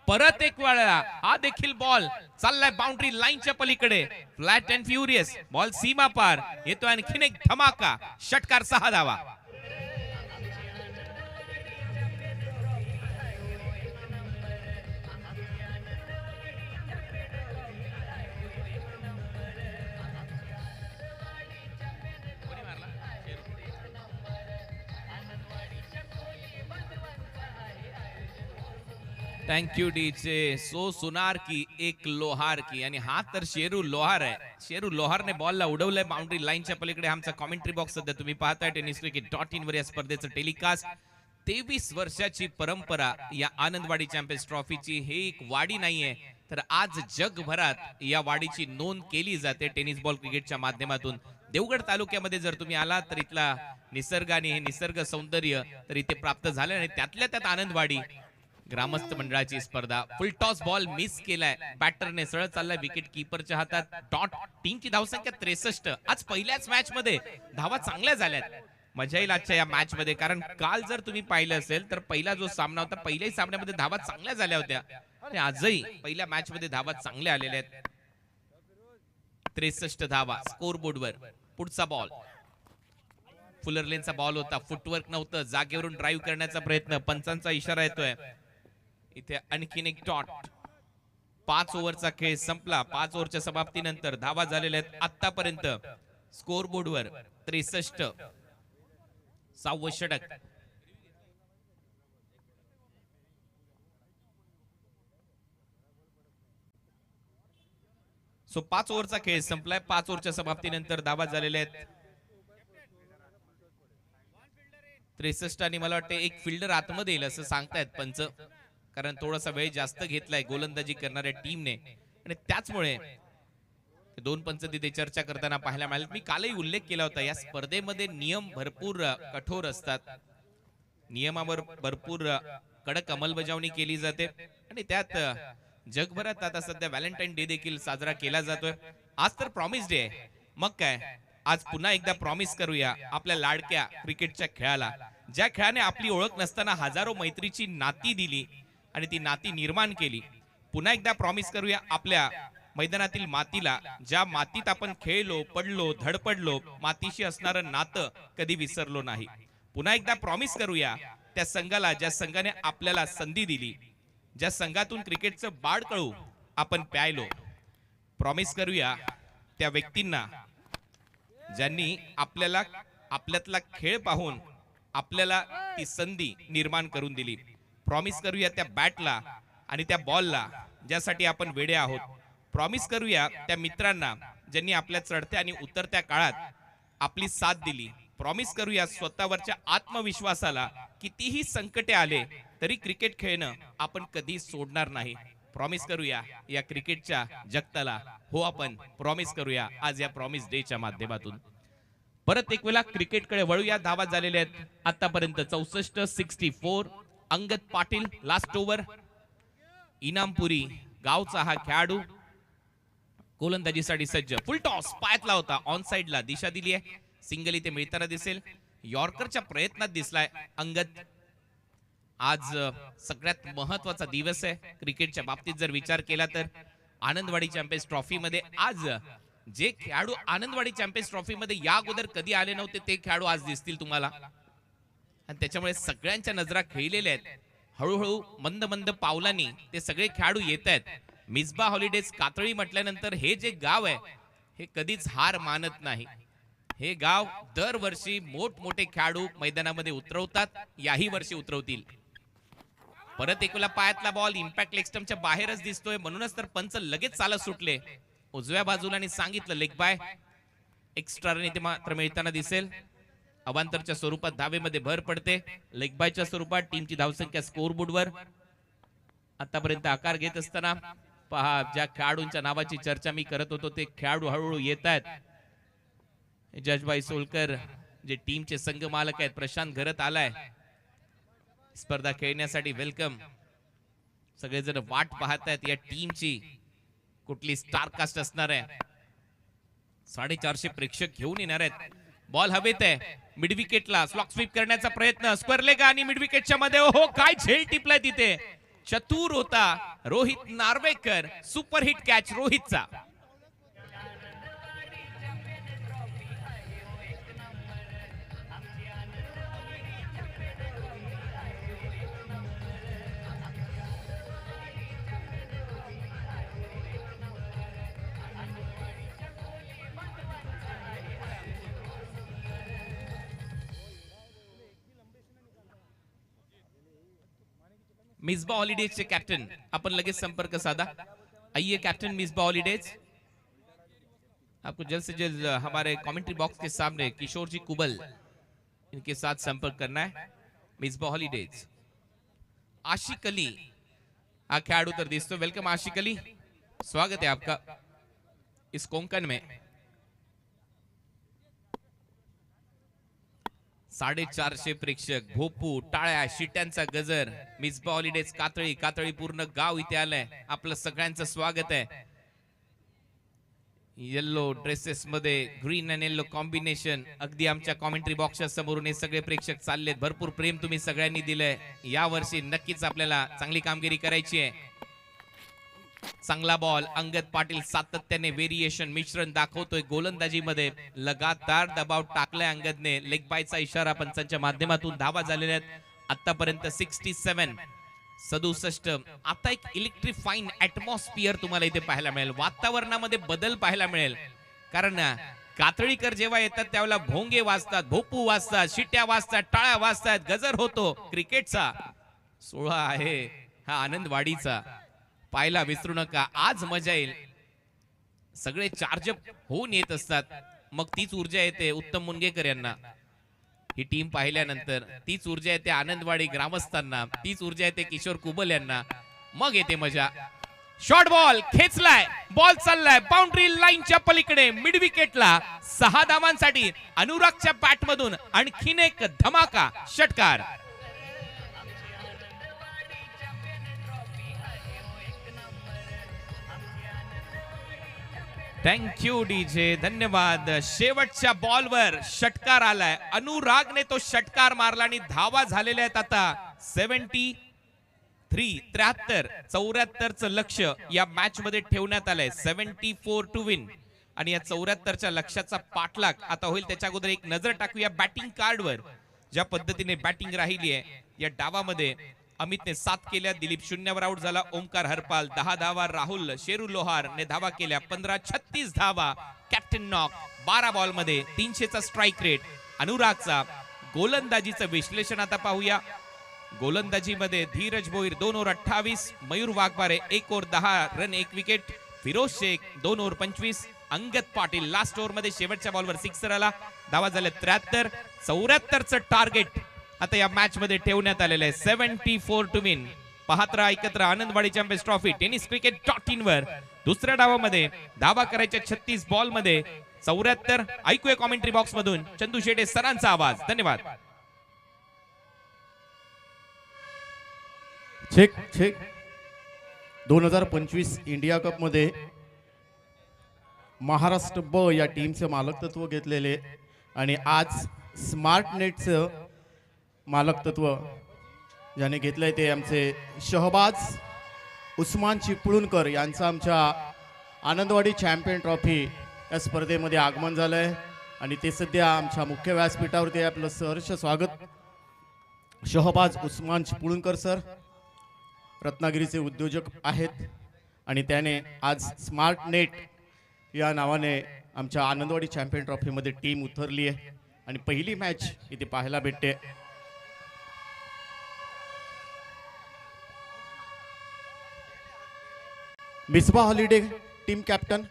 परत एक वेळा हा देखील बॉल चाललाय बाउंड्री लाईनच्या पलीकडे. फ्लॅट अँड फ्युरियस बॉल सीमा पार येतो. आणखीन एक धमाका. षटकार 6 धावा. Thank you DJ. सो सुनार की एक लोहार की. आणि हा तर शेरू लोहार आहे. शेरू लोहारने बॉलला उडवलंय बाउंड्री लाईनच्या पलीकडे. आमचा कॉमेंट्री बॉक्स सध्या तुम्ही पाहताय tenniscricket.in वर या स्पर्धेचं टेलिकास्ट. 23 वर्षाची परंपरा या आनंदवाडी चॅम्पियन्स ट्रॉफीची. हे एक वाडी नाहीये तर आज जगभरात या वाडीची नोंद केली जाते टेनिस बॉल क्रिकेटच्या माध्यमातून. देवगड तालुक्यामध्ये जर तुम्ही आलात तर इथला निसर्ग आणि हे निसर्ग सौंदर्य तर इथे प्राप्त झालं. आणि त्यातल्या त्यात आनंदवाडी ग्रामस्थ मंडळाची स्पर्धा. फुल टॉस बॉल मिस केलाय. बॅटरने सरळ चाललाय विकेट कीपरच्या हातात. डॉट. टीमची धावसंख्या 63. आज पहिल्याच मॅच मध्ये धावा चांगल्या झाल्यात. मजा येईल आजच्या या मॅच मध्ये, कारण काल जर तुम्ही पाहिलं असेल तर पहिला जो सामना होता, पहिल्याही सामन्यामध्ये धावा चांगल्या झाल्या होत्या आणि आजही पहिल्या मॅच मध्ये धावा चांगल्या आलेल्या आहेत. 63 धावा स्कोर बोर्डवर. पुढचा बॉल फुलरलेनचा बॉल होता, फुटवर्क नव्हतं, जागेवरून ड्राईव्ह करण्याचा प्रयत्न, पंचांचा इशारा येतोय. इथे आणखीन एक डॉट. 5 ओव्हरचा खेळ संपला. 5 ओव्हरच्या समाप्तीनंतर धावा झालेल्या आहेत आतापर्यंत स्कोर बोर्डवर 63. 6वं षटक. सो 5 ओव्हरचा खेळ संपलाय. 5 ओव्हरच्या समाप्तीनंतर धावा झालेल्या आहेत 63. आणि मला वाटतं एक फिल्डर आतमध्ये येईल असं सांगतायत पंच, कारण थोडासा वेळ जास्त घेतलाय गोलंदाजी करणाऱ्या टीमने आणि त्याचमुळे 2 पंच तिथे चर्चा करताना पाहायला मिळाले. मी कालही उल्लेख केला होता, या स्पर्धेमध्ये नियम भरपूर कठोर असतात, नियमावर भरपूर कडक अंमलबजावणी केली जाते आणि त्यात जगभरात आता सध्या व्हॅलेंटाईन डे देखील साजरा केला जातोय. आज तर प्रॉमिस डे आहे, मग काय, आज पुन्हा एकदा प्रॉमिस करूया आपल्या लाडक्या क्रिकेटच्या खेळाला, ज्या खेळाने आपली ओळख नसताना हजारो मैत्रीची नाती दिली आणि ती नाती निर्माण केली. पुन्हा एकदा प्रॉमिस करूया आपल्या मैदानातील मातीला, ज्या मातीत आपण खेळलो, पडलो, धडपडलो, मातीशी असणारं नातं कधी विसरलो नाही. पुन्हा एकदा प्रॉमिस करूया त्या संघाला, ज्या संघाने आपल्याला संधी दिली, ज्या संघातून क्रिकेटचं बाळकळू आपण प्यायलो. प्रॉमिस करूया त्या व्यक्तींना ज्यांनी आपल्याला आपल्यातला खेळ पाहून आपल्याला ती संधी निर्माण करून दिली. प्रॉमिस करूया त्या बॅटला आणि त्या बॉलला ज्यासाठी आपण वेडे आहोत. प्रॉमिस करूया त्या मित्रांना ज्यांनी आपल्या चढत्या आणि उतरत्या काळात आपली साथ दिली. प्रॉमिस करूया स्वतःवरच्या आत्मविश्वासाला, कितीही संकटे आले तरी क्रिकेट खेळणं आपण कधी सोडणार नाही. प्रॉमिस करूया या क्रिकेटच्या जगताला, हो आपण प्रॉमिस करूया आज या प्रॉमिस डेच्या माध्यमातून. परत एक वेळा क्रिकेटकडे वळूया. धावा झालेल्या आहेत आतापर्यंत 64. 64. Angad Patil last over. इनामपुरी गावचा हा खेळाडू गोलंदाजीसाठी सज्ज. फुल टॉस पायातला होता, ऑन साइडला दिशा दिली आहे, सिंगल इथे मिळताना दिसेल. यॉर्करच्या प्रयत्नात दिसलाय अंगद. आज सगळ्यात महत्वाचा दिवस आहे क्रिकेटच्या बाबतीत जर विचार केला तर. आनंदवाडी चॅम्पियन्स ट्रॉफी मध्ये आज जे खेळाडू आनंदवाडी चॅम्पियन्स ट्रॉफी मध्ये या अगोदर कधी आले नव्हते ते खेळाडू आज दिसतील तुम्हाला, आणि त्याच्यामुळे सगळ्यांच्या नजरा खेळलेल्या आहेत. हळूहळू मंद मंद पावलांनी ते सगळे खेळाडू येत आहेत. मिसबा हॉलिडेज कातळी म्हटल्यानंतर हे जे गाव आहे हे कधीच हार मानत नाही. हे गाव दरवर्षी मोठमोठे खेळाडू मैदानामध्ये उतरवतात, याही वर्षी उतरवतील. परत एक वेळा पायातला बॉल इम्पॅक्ट लेग स्टंपच्या बाहेरच दिसतोय, म्हणूनच तर पंच लगेच चालत सुटले उजव्या बाजूला आणि सांगितलं लेग बाय. एक्स्ट्रा रन इथे मात्र मिळताना दिसेल. अवांतरच्या स्वरूपात धावेमध्ये भर पडते. लेग बायच्या स्वरूपात टीमची धावसंख्या स्कोर बोर्डवर आतापर्यंत आकार घेत असताना पहा, ज्या खेळाडूंच्या नावाची चर्चा मी करत होतो ते खेळाडू हळूहळू येत आहेत. जजबाई सोलकर जे टीमचे संघ मालक आहेत, प्रशांत घरत आलाय स्पर्धा खेळण्यासाठी. वेलकम. सगळेजण वाट पाहत आहेत या टीमची, कुठली स्टार कास्ट असणार आहे. 450 प्रेक्षक घेऊन येणार आहेत. बॉल हवेत आहे मिड विकेटला, स्लॉक स्वीप करण्याचा प्रयत्न, स्क्वेअर लेग आणि मिड विकेटच्या मध्ये हो काय झेल टिपलाय तिथे. चतुर होता Rohit Narvekar. Super hit catch रोहितचा. मिसबा हॉलिडेज के कैप्टन अपन लगे संपर्क साधा. आइए कैप्टन मिसबा हॉलिडेज, आपको जल्द से जल्द हमारे कमेंट्री बॉक्स के सामने किशोर जी कुबल इनके साथ संपर्क करना है. मिसबा हॉलिडेज. आशिक अली हा खेळाडू तर दिसतो. वेलकम आशिक अली, स्वागत है आपका इस कोंकण में. 450 प्रेक्षक, भोपू, टाळ्या, शिट्यांचा गजर. मिसबा हॉलिडेज कातळी, कातळी पूर्ण गाव इथे आलंय. आपलं सगळ्यांचं स्वागत आहे. येल्लो ड्रेसेस मध्ये ग्रीन अँड येल्लो कॉम्बिनेशन, अगदी आमच्या कॉमेंट्री बॉक्सच्या समोरून हे सगळे प्रेक्षक चाललेत. भरपूर प्रेम तुम्ही सगळ्यांनी दिलंय. या वर्षी नक्कीच आपल्याला चांगली कामगिरी करायची आहे. चांगला बॉल, अंगद पाटील सातत्याने व्हेरिएशन मिश्रण दाखवतोय गोलंदाजीमध्ये. लगातार दबाव टाकलाय अंगदने. लेग बायचा इशारा पंचांच्या माध्यमातून. धावा झालेल्या आहेत आतापर्यंत 67. 67. आता एक इलेक्ट्रिफाईंग ऍटमॉस्फिअर तुम्हाला इथे पाहायला मिळेल. वातावरणामध्ये बदल पाहायला मिळेल. कारण कातळीकर जेव्हा येतात त्यावेळेला भोंगे वाजतात, भोपू वाजतात, शिट्या वाजतात, टाळ्या वाजतात, गजर होतो. क्रिकेटचा सोहळा आहे हा आनंदवाडीचा. पाहायला विसरू नका. आज मजा येईल. सगळे चार्जअप होऊन येत असतात. मग तीच ऊर्जा येते उत्तम मुनगेकर यांना ही टीम पाहिल्यानंतर. तीच ऊर्जा येते आनंदवाडी ग्रामस्थांना. तीच ऊर्जा येते किशोर कुबल यांना. मग येते मजा. शॉर्ट बॉल खेचलाय. बॉल चाललाय बाउंड्री लाईनच्या पलीकडे मिड विकेटला. 6 धावांसाठी अनुरागच्या बॅट मधून आणखीन एक धमाका षटकार. थँक्यू डीजे, धन्यवाद. शेवटच्या बॉलवर षटकार आलाय. अनुरागने तो षटकार मारला आणि धावा झालेल्या आहेत आता 73. 73 74चं लक्ष या मॅच मध्ये ठेवण्यात आलंय. 74 टू विन. आणि या 74च्या लक्ष्याचा पाठलाग आता होईल. त्याच्या अगोदर एक नजर टाकूया बॅटिंग कार्डवर. ज्या पद्धतीने बॅटिंग राहिली आहे या डावामध्ये. अमितने 7 केल्या, दिलीप 0वर आउट झाला, ओमकार हरपाल 10 धावा, राहुल शेरू लोहार ने धावा केल्या 15. 36 धावा कॅप्टन नॉक. 12 बॉल मध्ये 300चा स्ट्राईक रेट अनुरागचा. गोलंदाजीचं विश्लेषण आता पाहूया. गोलंदाजीमध्ये Dheeraj Bhoir 2 over 28, Mayur Waghbare 1 over 10 run 1 wicket, Firoz Shaikh 2 over 25, Angad Patil last over मध्ये शेवटच्या बॉलवर सिक्सर आला. धावा झाल्या 73. 74चं टार्गेट आता या मॅच मध्ये ठेवण्यात आलेलं आहे. 74 टू विन. पाहत राहा, ऐकत राहा आनंदवाडी चॅम्पियन्स ट्रॉफी tenniscricket.in वर. दुसऱ्या डावामध्ये धावा करायच्या 36 बॉल मध्ये 74. ऐकूया कॉमेंट्री बॉक्स मधून चंदू शेटे सरांचा आवाज. धन्यवाद. Check check. 2025 इंडिया कप मध्ये महाराष्ट्र ब या टीमचे मालकत्व घेतलेले आणि आज स्मार्ट नेटचं मालकत्व ज्याने घेतलंय ते आमचे शहबाज उस्मान चिपळूणकर यांचं आमच्या आनंदवाडी चॅम्पियन ट्रॉफी या स्पर्धेमध्ये आगमन झालंय आणि ते सध्या आमच्या मुख्य व्यासपीठावरती. आपलं सहर्ष स्वागत. शहबाज उस्मान चिपळूणकर सर रत्नागिरीचे उद्योजक आहेत आणि त्याने आज स्मार्ट नेट या नावाने आमच्या आनंदवाडी चॅम्पियन ट्रॉफीमध्ये टीम उतरली आहे आणि पहिली मॅच इथे पाहायला भेटते. Misbah holiday team captain.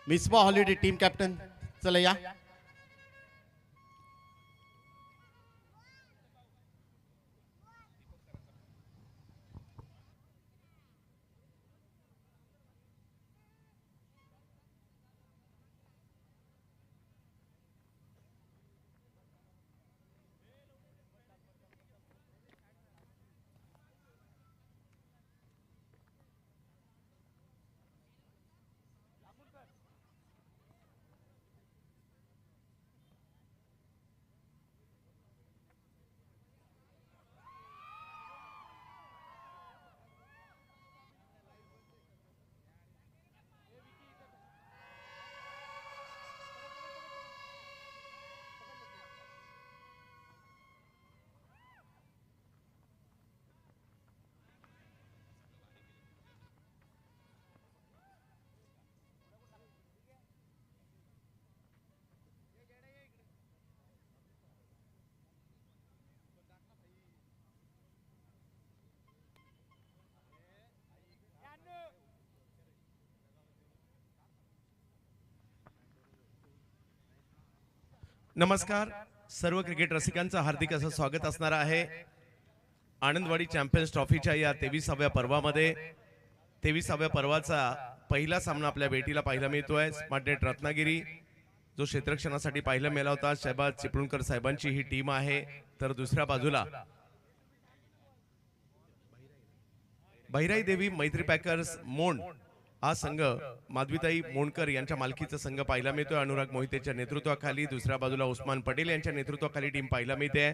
Misbah holiday team captain चला या. नमस्कार. सर्व क्रिकेट रसिकांचं हार्दिक असं स्वागत असणार आहे आनंदवाडी चॅम्पियन्स ट्रॉफीच्या या 23व्या पर्वामध्ये. 23व्या पर्वाचा पहिला सामना आपल्या भेटीला पाहायला मिळतोय. स्मार्ट नेट रत्नागिरी जो क्षेत्ररक्षणासाठी पाहायला मिळाला होता. शहबाज चिपळूणकर साहेबांची ही टीम आहे. तर दुसऱ्या बाजूला भैराई देवी मैत्री पॅकर्स मोंड हा संघ माधवीताई मोंडकर यांच्या मालकीचा संघ पाहायला मिळतोय. अनुराग मोहितेच्या नेतृत्वाखाली दुसऱ्या बाजूला उस्मान पटेल यांच्या नेतृत्वाखाली टीम पाहायला मिळते.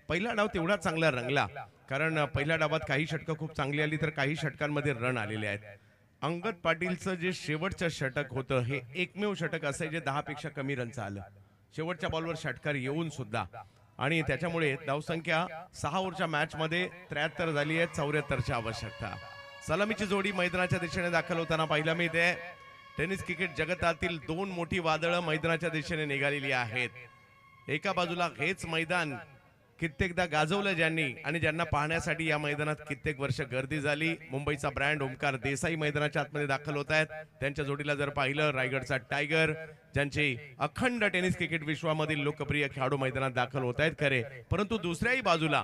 पहिला डाव तेवढा चांगला रंगला, कारण पहिल्या डावात काही षटकं खूप चांगली आली तर काही षटकांमध्ये रन आलेले आहेत. अंगद पाटीलचं जे शेवटचं षटक होतं हे एकमेव षटक असं जे 10 पेक्षा कमी रनचं आलं. शेवटच्या बॉलवर षटकार येऊन सुद्धा, आणि त्याच्यामुळे धावसंख्या 6 ओव्हरच्या मॅच मध्ये 73 झाली आहे. 74ची आवश्यकता. सलामीची जोडी मैदानाच्या दिशेने दाखल होताना पाहायला मिळते. टेनिस क्रिकेट जगतातील 2 मोठी वादळं मैदानाच्या दिशेने निघालेली आहेत. एका बाजूला हेच मैदान कित्येकदा गाजवलं ज्यांनी, आणि ज्यांना पाहण्यासाठी या मैदानात कित्येक वर्ष गर्दी झाली. मुंबईचा ब्रँड ओमकार देसाई मैदानाच्या आतमध्ये दाखल होत आहेत. त्यांच्या जोडीला जर पाहिलं, रायगडचा टायगर, ज्यांचे अखंड टेनिस क्रिकेट विश्वामधील लोकप्रिय खेळाडू मैदानात दाखल होत आहेत खरे, परंतु दुसऱ्याही बाजूला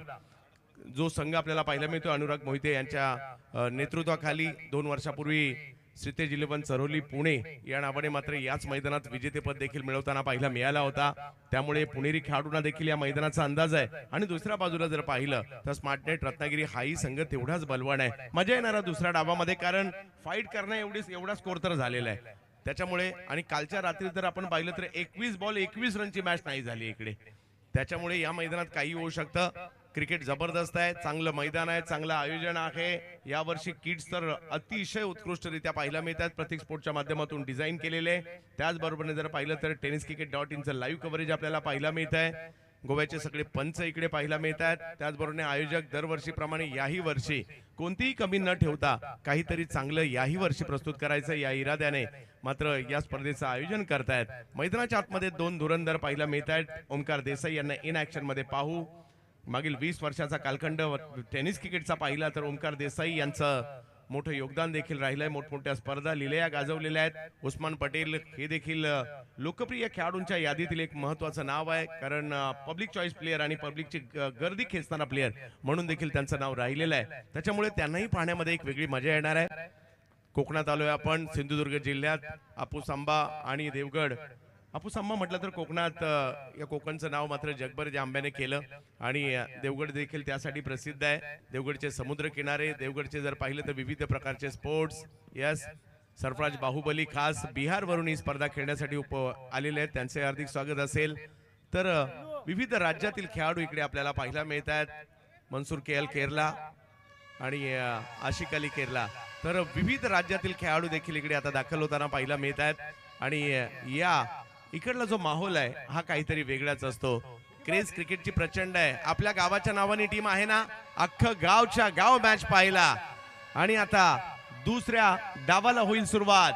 जो संघ आपल्याला पाहायला मिळतो अनुराग मोहिते यांच्या नेतृत्वाखाली 2 वर्षापूर्वी श्रीतेज 11 चरोली पुणे या नावाने मात्र याच मैदानात विजेतेपद देखील मिळवताना पाहायला मिळाला होता. त्यामुळे पुणेरी खेळाडूंना देखील या मैदानाचा अंदाज आहे. आणि दुसऱ्या बाजूला जर पाहिलं तर स्मार्टनेट रत्नागिरी हाही संघ तेवढाच बलवान आहे. मजा येणारा दुसऱ्या डावामध्ये, कारण फाईट करणं एवढा स्कोर तर झालेला आहे. त्याच्यामुळे, आणि कालच्या रात्री जर आपण पाहिलं तर 21 बॉल 21 रनची मॅच नाही झाली इकडे. त्याच्यामुळे या मैदानात काही होऊ शकतं. क्रिकेट जबरदस्त आहे, चांगलं मैदान आहे, चांगलं आयोजन आहे. यावर्षी किट्स तर अतिशय उत्कृष्टरित्या पाहायला मिळतात, प्रतीक स्पोर्टच्या माध्यमातून डिझाईन केलेले. त्याचबरोबर जर पाहिलं तर tenniscricket.in लाईव्ह कव्हरेज आपल्याला पाहायला मिळत आहे. गोव्याचे सगळे पंच इकडे पाहायला मिळतात. त्याचबरोबर आयोजक दरवर्षीप्रमाणे याही वर्षी कोणतीही कमी न ठेवता काहीतरी चांगलं याही वर्षी प्रस्तुत करायचं या इराद्याने मात्र या स्पर्धेचं आयोजन करतायत. मैदानाच्या आतमध्ये 2 धुरंधर पाहायला मिळत आहेत. ओमकार देसाई यांना इन ऍक्शन मध्ये पाहू. मागील 20 वर्षाचा कालखंड टेनिस क्रिकेटचा पाहिला तर ओमकार देसाई यांचं मोठं योगदान देखील राहिलंय. मोठमोठ्या स्पर्धा लिहिल्या गाजवलेल्या आहेत. उस्मान पटेल हे देखील लोकप्रिय खेळाडूंच्या यादीतील एक महत्वाचं नाव आहे, कारण पब्लिक चॉईस प्लेअर आणि पब्लिकची गर्दी खेचणारा प्लेअर म्हणून देखील त्यांचं नाव राहिलेलं आहे. त्याच्यामुळे त्यांनाही पाहण्यामध्ये एक वेगळी मजा येणार आहे. कोकणात आलोय आपण, सिंधुदुर्ग जिल्ह्यात हापूस आंबा आणि देवगड. हापूस आंबा म्हटलं तर कोकणात या कोकणचं नाव मात्र जगभर ज्या आंब्याने केलं, आणि देवगड देखील त्यासाठी प्रसिद्ध आहे. देवगडचे समुद्र किनारे, देवगडचे जर पाहिलं तर विविध प्रकारचे स्पोर्ट्स. यस, सरफराज बाहुबली खास बिहारवरून ही स्पर्धा खेळण्यासाठी आलेले आहेत, त्यांचे हार्दिक स्वागत असेल. तर विविध राज्यातील खेळाडू इकडे आपल्याला पाहायला मिळत आहेत. मनसूर केएल केरला आणि आशिक अली केरला. तर विविध राज्यातील खेळाडू देखील इकडे आता दाखल होताना पाहायला मिळत आहेत. आणि या इकडला जो माहोल आहे हा काहीतरी वेगळाच असतो. क्रेज क्रिकेटची प्रचंड आहे. आपल्या गावाच्या नावाने टीम आहे ना, अख्खं गावच्या गाव मॅच पाहिला. आणि आता दुसऱ्या डावाला होईल सुरुवात.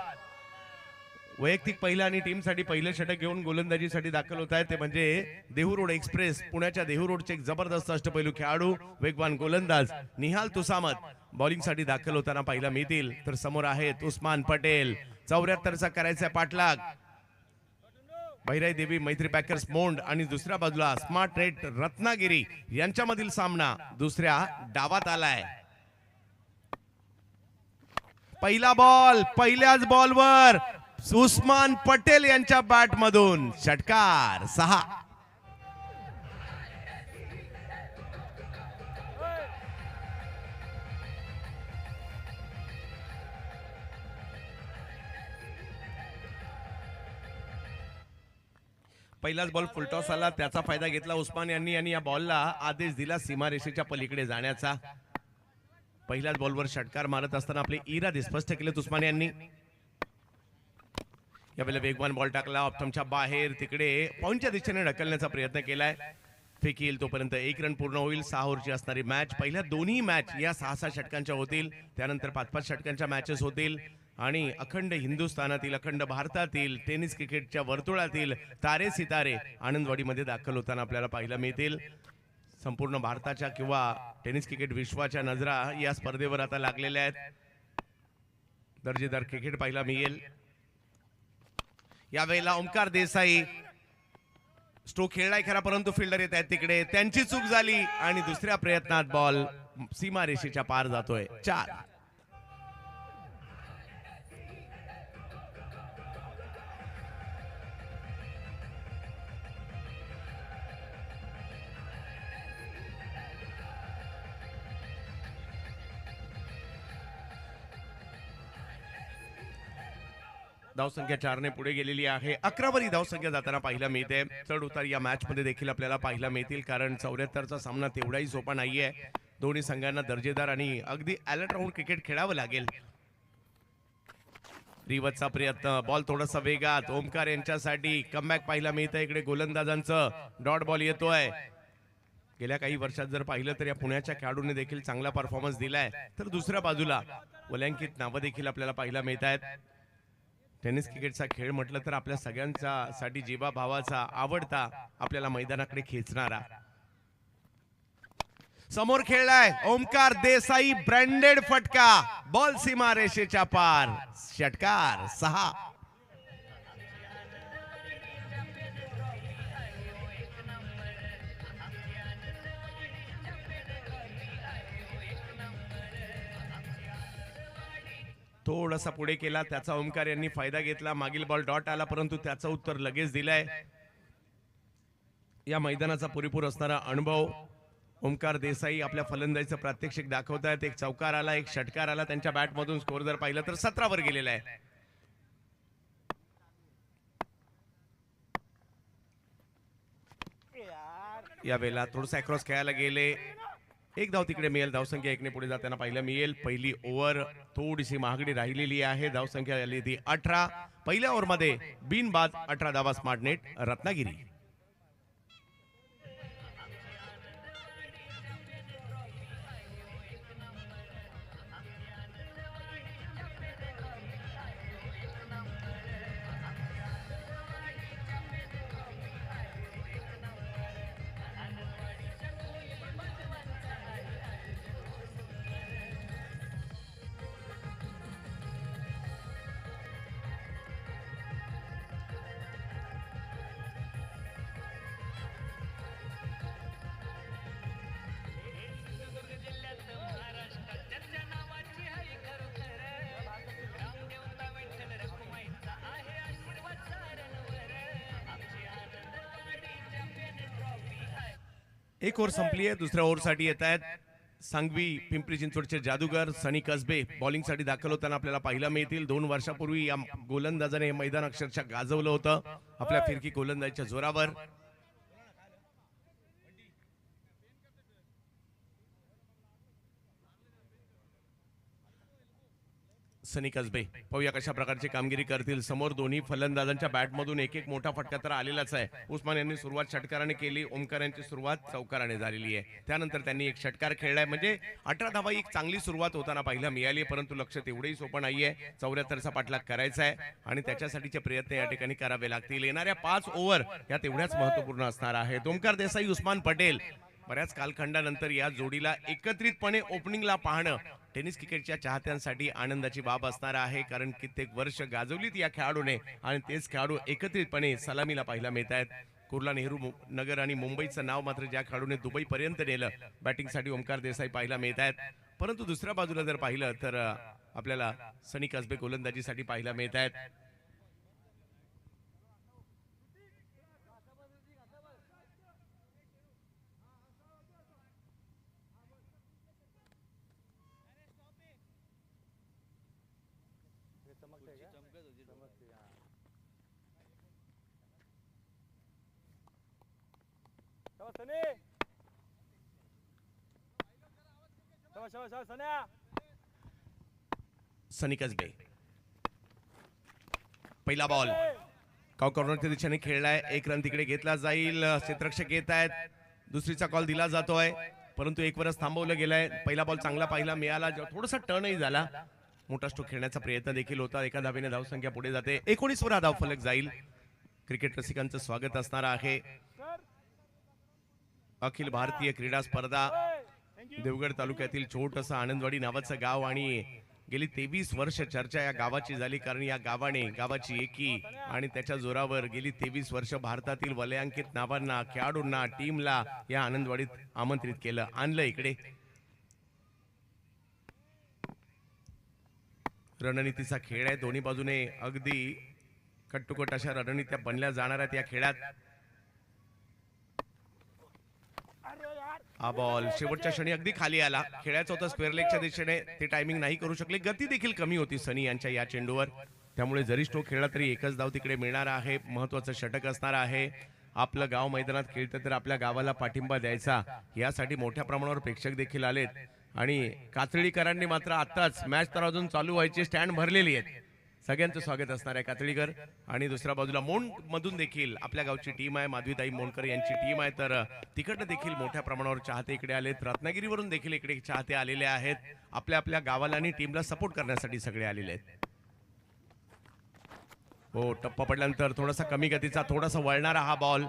वैयक्तिक पहिला आणि टीमसाठी पहिलं षटक घेऊन गोलंदाजीसाठी दाखल होत आहे ते म्हणजे देहू रोड एक्सप्रेस, पुण्याच्या देहू रोडचे एक जबरदस्त अष्टपैलू खेळाडू, वेगवान गोलंदाज निहाल तुसामत बॉलिंगसाठी दाखल होताना पाहायला मिळतील. तर समोर आहेत उस्मान पटेल, 74चा करायचा पाठलाग. भैराई देवी मैत्री पॅकर्स मोंड आणि दुसऱ्या बाजूला स्मार्टनेट रत्नागिरी यांच्यामधील सामना दुसऱ्या डावात आलाय. पहिला बॉल, पहिल्याच बॉलवर उस्मान पटेल यांच्या बॅट मधून षटकार. 6. पहिलाच बॉल फुलटॉस आला, त्याचा फायदा घेतला उस्मान यांनी आणि या बॉलला आदेश दिला सीमारेषेच्या पलीकडे जाण्याचा. पहिल्याच बॉलवर षटकार मारत असताना आपले इरादे स्पष्ट केलेत उस्मान यांनी. यावेळेला वेगवान बॉल टाकला ऑप्टमच्या बाहेर, तिकडे पॉइंटच्या दिशेने ढकलण्याचा प्रयत्न केलाय. फेक येईल तोपर्यंत 1 रन पूर्ण होईल. 6 ओव्हरची असणारी मॅच. पहिल्या दोन्ही मॅच या 6-6 षटकांच्या होतील, त्यानंतर 5-5 षटकांच्या मॅचेस होतील. आणि अखंड हिंदुस्थानातील, अखंड भारतातील टेनिस क्रिकेटच्या वर्तुळातील तारे सितारे आनंदवाडीमध्ये दाखल होताना आपल्याला पाहायला मिळतील. संपूर्ण भारताच्या किंवा टेनिस क्रिकेट विश्वाच्या नजरा या स्पर्धेवर आता लागलेल्या आहेत. दर्जेदार क्रिकेट पाहायला मिळेल. यावेळेला ओमकार देसाई स्ट्रोक खेळलाय खरा, परंतु फिल्डर येत आहेत तिकडे, त्यांची चूक झाली आणि दुसऱ्या प्रयत्नात बॉल सीमारेषेच्या पार जातोय. 4. धावसंख्या 4 ने पुढे गेलेली आहे. 11 धावसंख्या जाताना पाहायला मिळते. चढ उतार या मॅच मध्ये देखील आपल्याला पाहायला मिळतील, कारण 74चा सामना तेवढाही सोपा नाहीये. दोन्ही संघांना दर्जेदार आणि अगदी अलर्ट राहून क्रिकेट खेळावं लागेल. रिवतचा प्रयत्न, बॉल थोडासा वेगात, ओमकार यांच्यासाठी कमबॅक पाहायला मिळतं. इकडे गोलंदाजांचं डॉट बॉल येतोय. गेल्या काही वर्षात जर पाहिलं तर या पुण्याच्या खेळाडूंनी देखील चांगला परफॉर्मन्स दिलाय, तर दुसऱ्या बाजूला वलयांकित नावं देखील आपल्याला पाहायला मिळत आहेत. टेनिस क्रिकेटचा खेळ म्हटलं तर आपल्या सगळ्यांच्या साठी जीवा भावाचा आवडता, आपल्याला मैदानाकडे खेचणारा. समोर खेळलाय ओमकार देसाई, ब्रँडेड फटका, बॉल सीमा रेषेच्या पार, षटकार 6. थोडासा पुढे केला, त्याचा ओमकार यांनी फायदा घेतला. मागील बॉल डॉट आला, परंतु त्याचं उत्तर लगेच दिलंय. या मैदानाचा पुरेपूर असणारा अनुभव ओमकार देसाई आपल्या फलंदाजीचं प्रात्यक्षिक दाखवतायत. एक चौकार आला, एक षटकार आला त्यांच्या बॅट मधून. स्कोर जर पाहिलं तर 17 वर गेलेला आहे. यावेळेला थोडंसं अक्रॉस खेळायला गेले. एक धाव तिकडे मिळेल. धावसंख्या 1 ने पुढे जाताना पाहायला मिळेल. पहिली ओव्हर थोडीशी महागडी राहिलेली आहे. धावसंख्या आली ती 18. पहिल्या ओव्हर मध्ये बिनबाद 18 धावा स्मार्ट नेट रत्नागिरी. एक ओव्हर संपली आहे. दुसऱ्या ओव्हरसाठी येत आहेत सांगवी पिंपरी चिंचवडचे जादूगर सनी कसबे. बॉलिंगसाठी दाखल होताना आपल्याला पाहायला मिळतील. 2 वर्षापूर्वी या गोलंदाजाने हे मैदान अक्षरशः गाजवलं होतं आपल्या फिरकी गोलंदाजीच्या जोरावर. सनी कसबे पाहूया कशा प्रकारची कामगिरी करतील. समोर दोन्ही फलंदाजांच्या बॅटमधून एक एक मोठा फटका तर आलेलाच आहे. उस्मान यांनी सुरुवात षटकाराने केली, ओमकार यांची सुरुवात चौकाराने झालेली आहे. त्यानंतर त्यांनी एक षटकार खेळलाय, म्हणजे 18 धावा एक चांगली सुरुवात होताना पाहायला मिळाली. परंतु लक्ष तेवढेही सोपं नाहीये. 74चा पाठलाग करायचा आहे आणि त्याच्यासाठीचे प्रयत्न या ठिकाणी करावे लागतील. येणाऱ्या 5 ओव्हर या तेवढ्याच महत्त्वपूर्ण असणार आहेत. ओमकार देसाई, उस्मान पटेल बऱ्याच कालखंडानंतर या जोडीला एकत्रितपणे ओपनिंगला पाहणं टेनिस क्रिकेटच्या चाहत्यांसाठी आनंदाची बाब असणार आहे. कारण कित्येक वर्ष गाजवलीत या खेळाडूने आणि तेच खेळाडू एकत्रितपणे सलामीला पाहायला मिळत आहेत. कुर्ला नेहरू नगर आणि मुंबईचं नाव मात्र ज्या खेळाडूने दुबई पर्यंत नेलं, बॅटिंगसाठी ओमकार देसाई पाहायला मिळत आहेत. परंतु दुसऱ्या बाजूला जर पाहिलं तर आपल्याला सनी कसबे गोलंदाजीसाठी पाहायला मिळत आहेत. सनी कसबे पहिला बॉल काव कॉर्नरच्या दिशेने खेळलाय. 1 रन तिकडे घेतला जाईल. क्षेत्ररक्षक येत आहेत. दुसरीचा कॉल दिला जातोय, परंतु 1 वरच थांबवलं गेलंय. पहिला बॉल चांगला पाहायला मिळाला, थोडासा टर्नही झाला. मोठा स्ट्रोक खेळण्याचा प्रयत्न देखील होता. एका धावेने धावसंख्या पुढे जाते. 19 वर धाव फलक जाईल. क्रिकेट रसिकांचं स्वागत असणार आहे. अखिल भारतीय क्रीडा स्पर्धा देवगड तालुक्यातील छोटंसं आनंदवाडी नावाचं गाव आणि गेली 23 वर्ष चर्चा या गावाची झाली, कारण या गावाने गावाची एकी आणि त्याच्या जोरावर गेली 23 वर्ष भारतातील वलयांकित नावांना, खेळाडूंना, टीमला या आनंदवाडीत आमंत्रित केलं, आणलं इकडे. रणनीतीचा खेळ आहे. दोन्ही बाजूने अगदी कट्टुकट अशा रणनीत्या बनल्या जाणार आहेत या खेळात. हा बॉल शेवटच्या क्षणी अगदी खाली आला. खेळायचं होतं स्क्वेअर लेगच्या दिशेने, ते टायमिंग नाही करू शकले. गती देखील कमी होती सनी यांच्या या चेंडूवर. त्यामुळे जरी स्ट्रोक खेळला तरी एकच धाव तिकडे मिळणार आहे. महत्वाचं षटक असणार आहे. आपलं गाव मैदानात खेळतं तर आपल्या गावाला पाठिंबा द्यायचा, यासाठी मोठ्या प्रमाणावर प्रेक्षक देखील आलेत. आणि कातळीकरांनी मात्र आताच मॅच तर अजून चालू व्हायची, स्टँड भरलेली आहेत. सगळ्यांचं स्वागत असणार आहे कातळीकर. आणि दुसऱ्या बाजूला मोंड मधून देखील आपल्या गावची टीम आहे, माधवीताई मोंडकर यांची टीम आहे. तर तिकडनं देखील मोठ्या प्रमाणावर चाहते इकडे आलेत. रत्नागिरीवरून देखील इकडे चाहते आलेले आहेत. आपल्या आपल्या गावाला आणि टीमला सपोर्ट करण्यासाठी सगळे आलेले आहेत. हो, टप्पा पडल्यानंतर थोडासा कमी गतीचा, थोडासा वळणारा हा बॉल.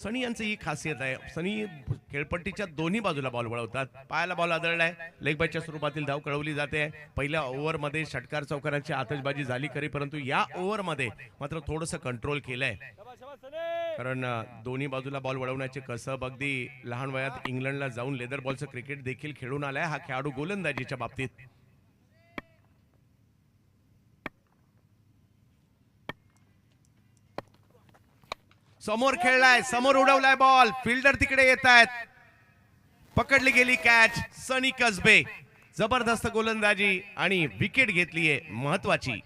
सनी यांची ही खासियत आहे, सनी खेळपट्टीच्या दोन्ही बाजूला बॉल वळवतात. पायाला बॉल आदळलाय, लेग बायच्या स्वरूपातील धाव कळवली जाते. पहिल्या ओव्हरमध्ये षटकार चौकारांची आतषबाजी झाली खरी, परंतु या ओव्हरमध्ये मात्र थोडंसं कंट्रोल केलंय. कारण दोन्ही बाजूला बॉल वळवण्याचे कसब, अगदी लहान वयात इंग्लंडला जाऊन लेदर बॉलचं क्रिकेट देखील खेळून आलाय हा खेळाडू गोलंदाजीच्या बाबतीत. समोर खेळलाय, समोर उडवलाय बॉल, फिल्डर तिकडे येत आहेत. पकडली गेली कॅच. सनी कसबे जबरदस्त गोलंदाजी आणि विकेट घेतलीये महत्वाची.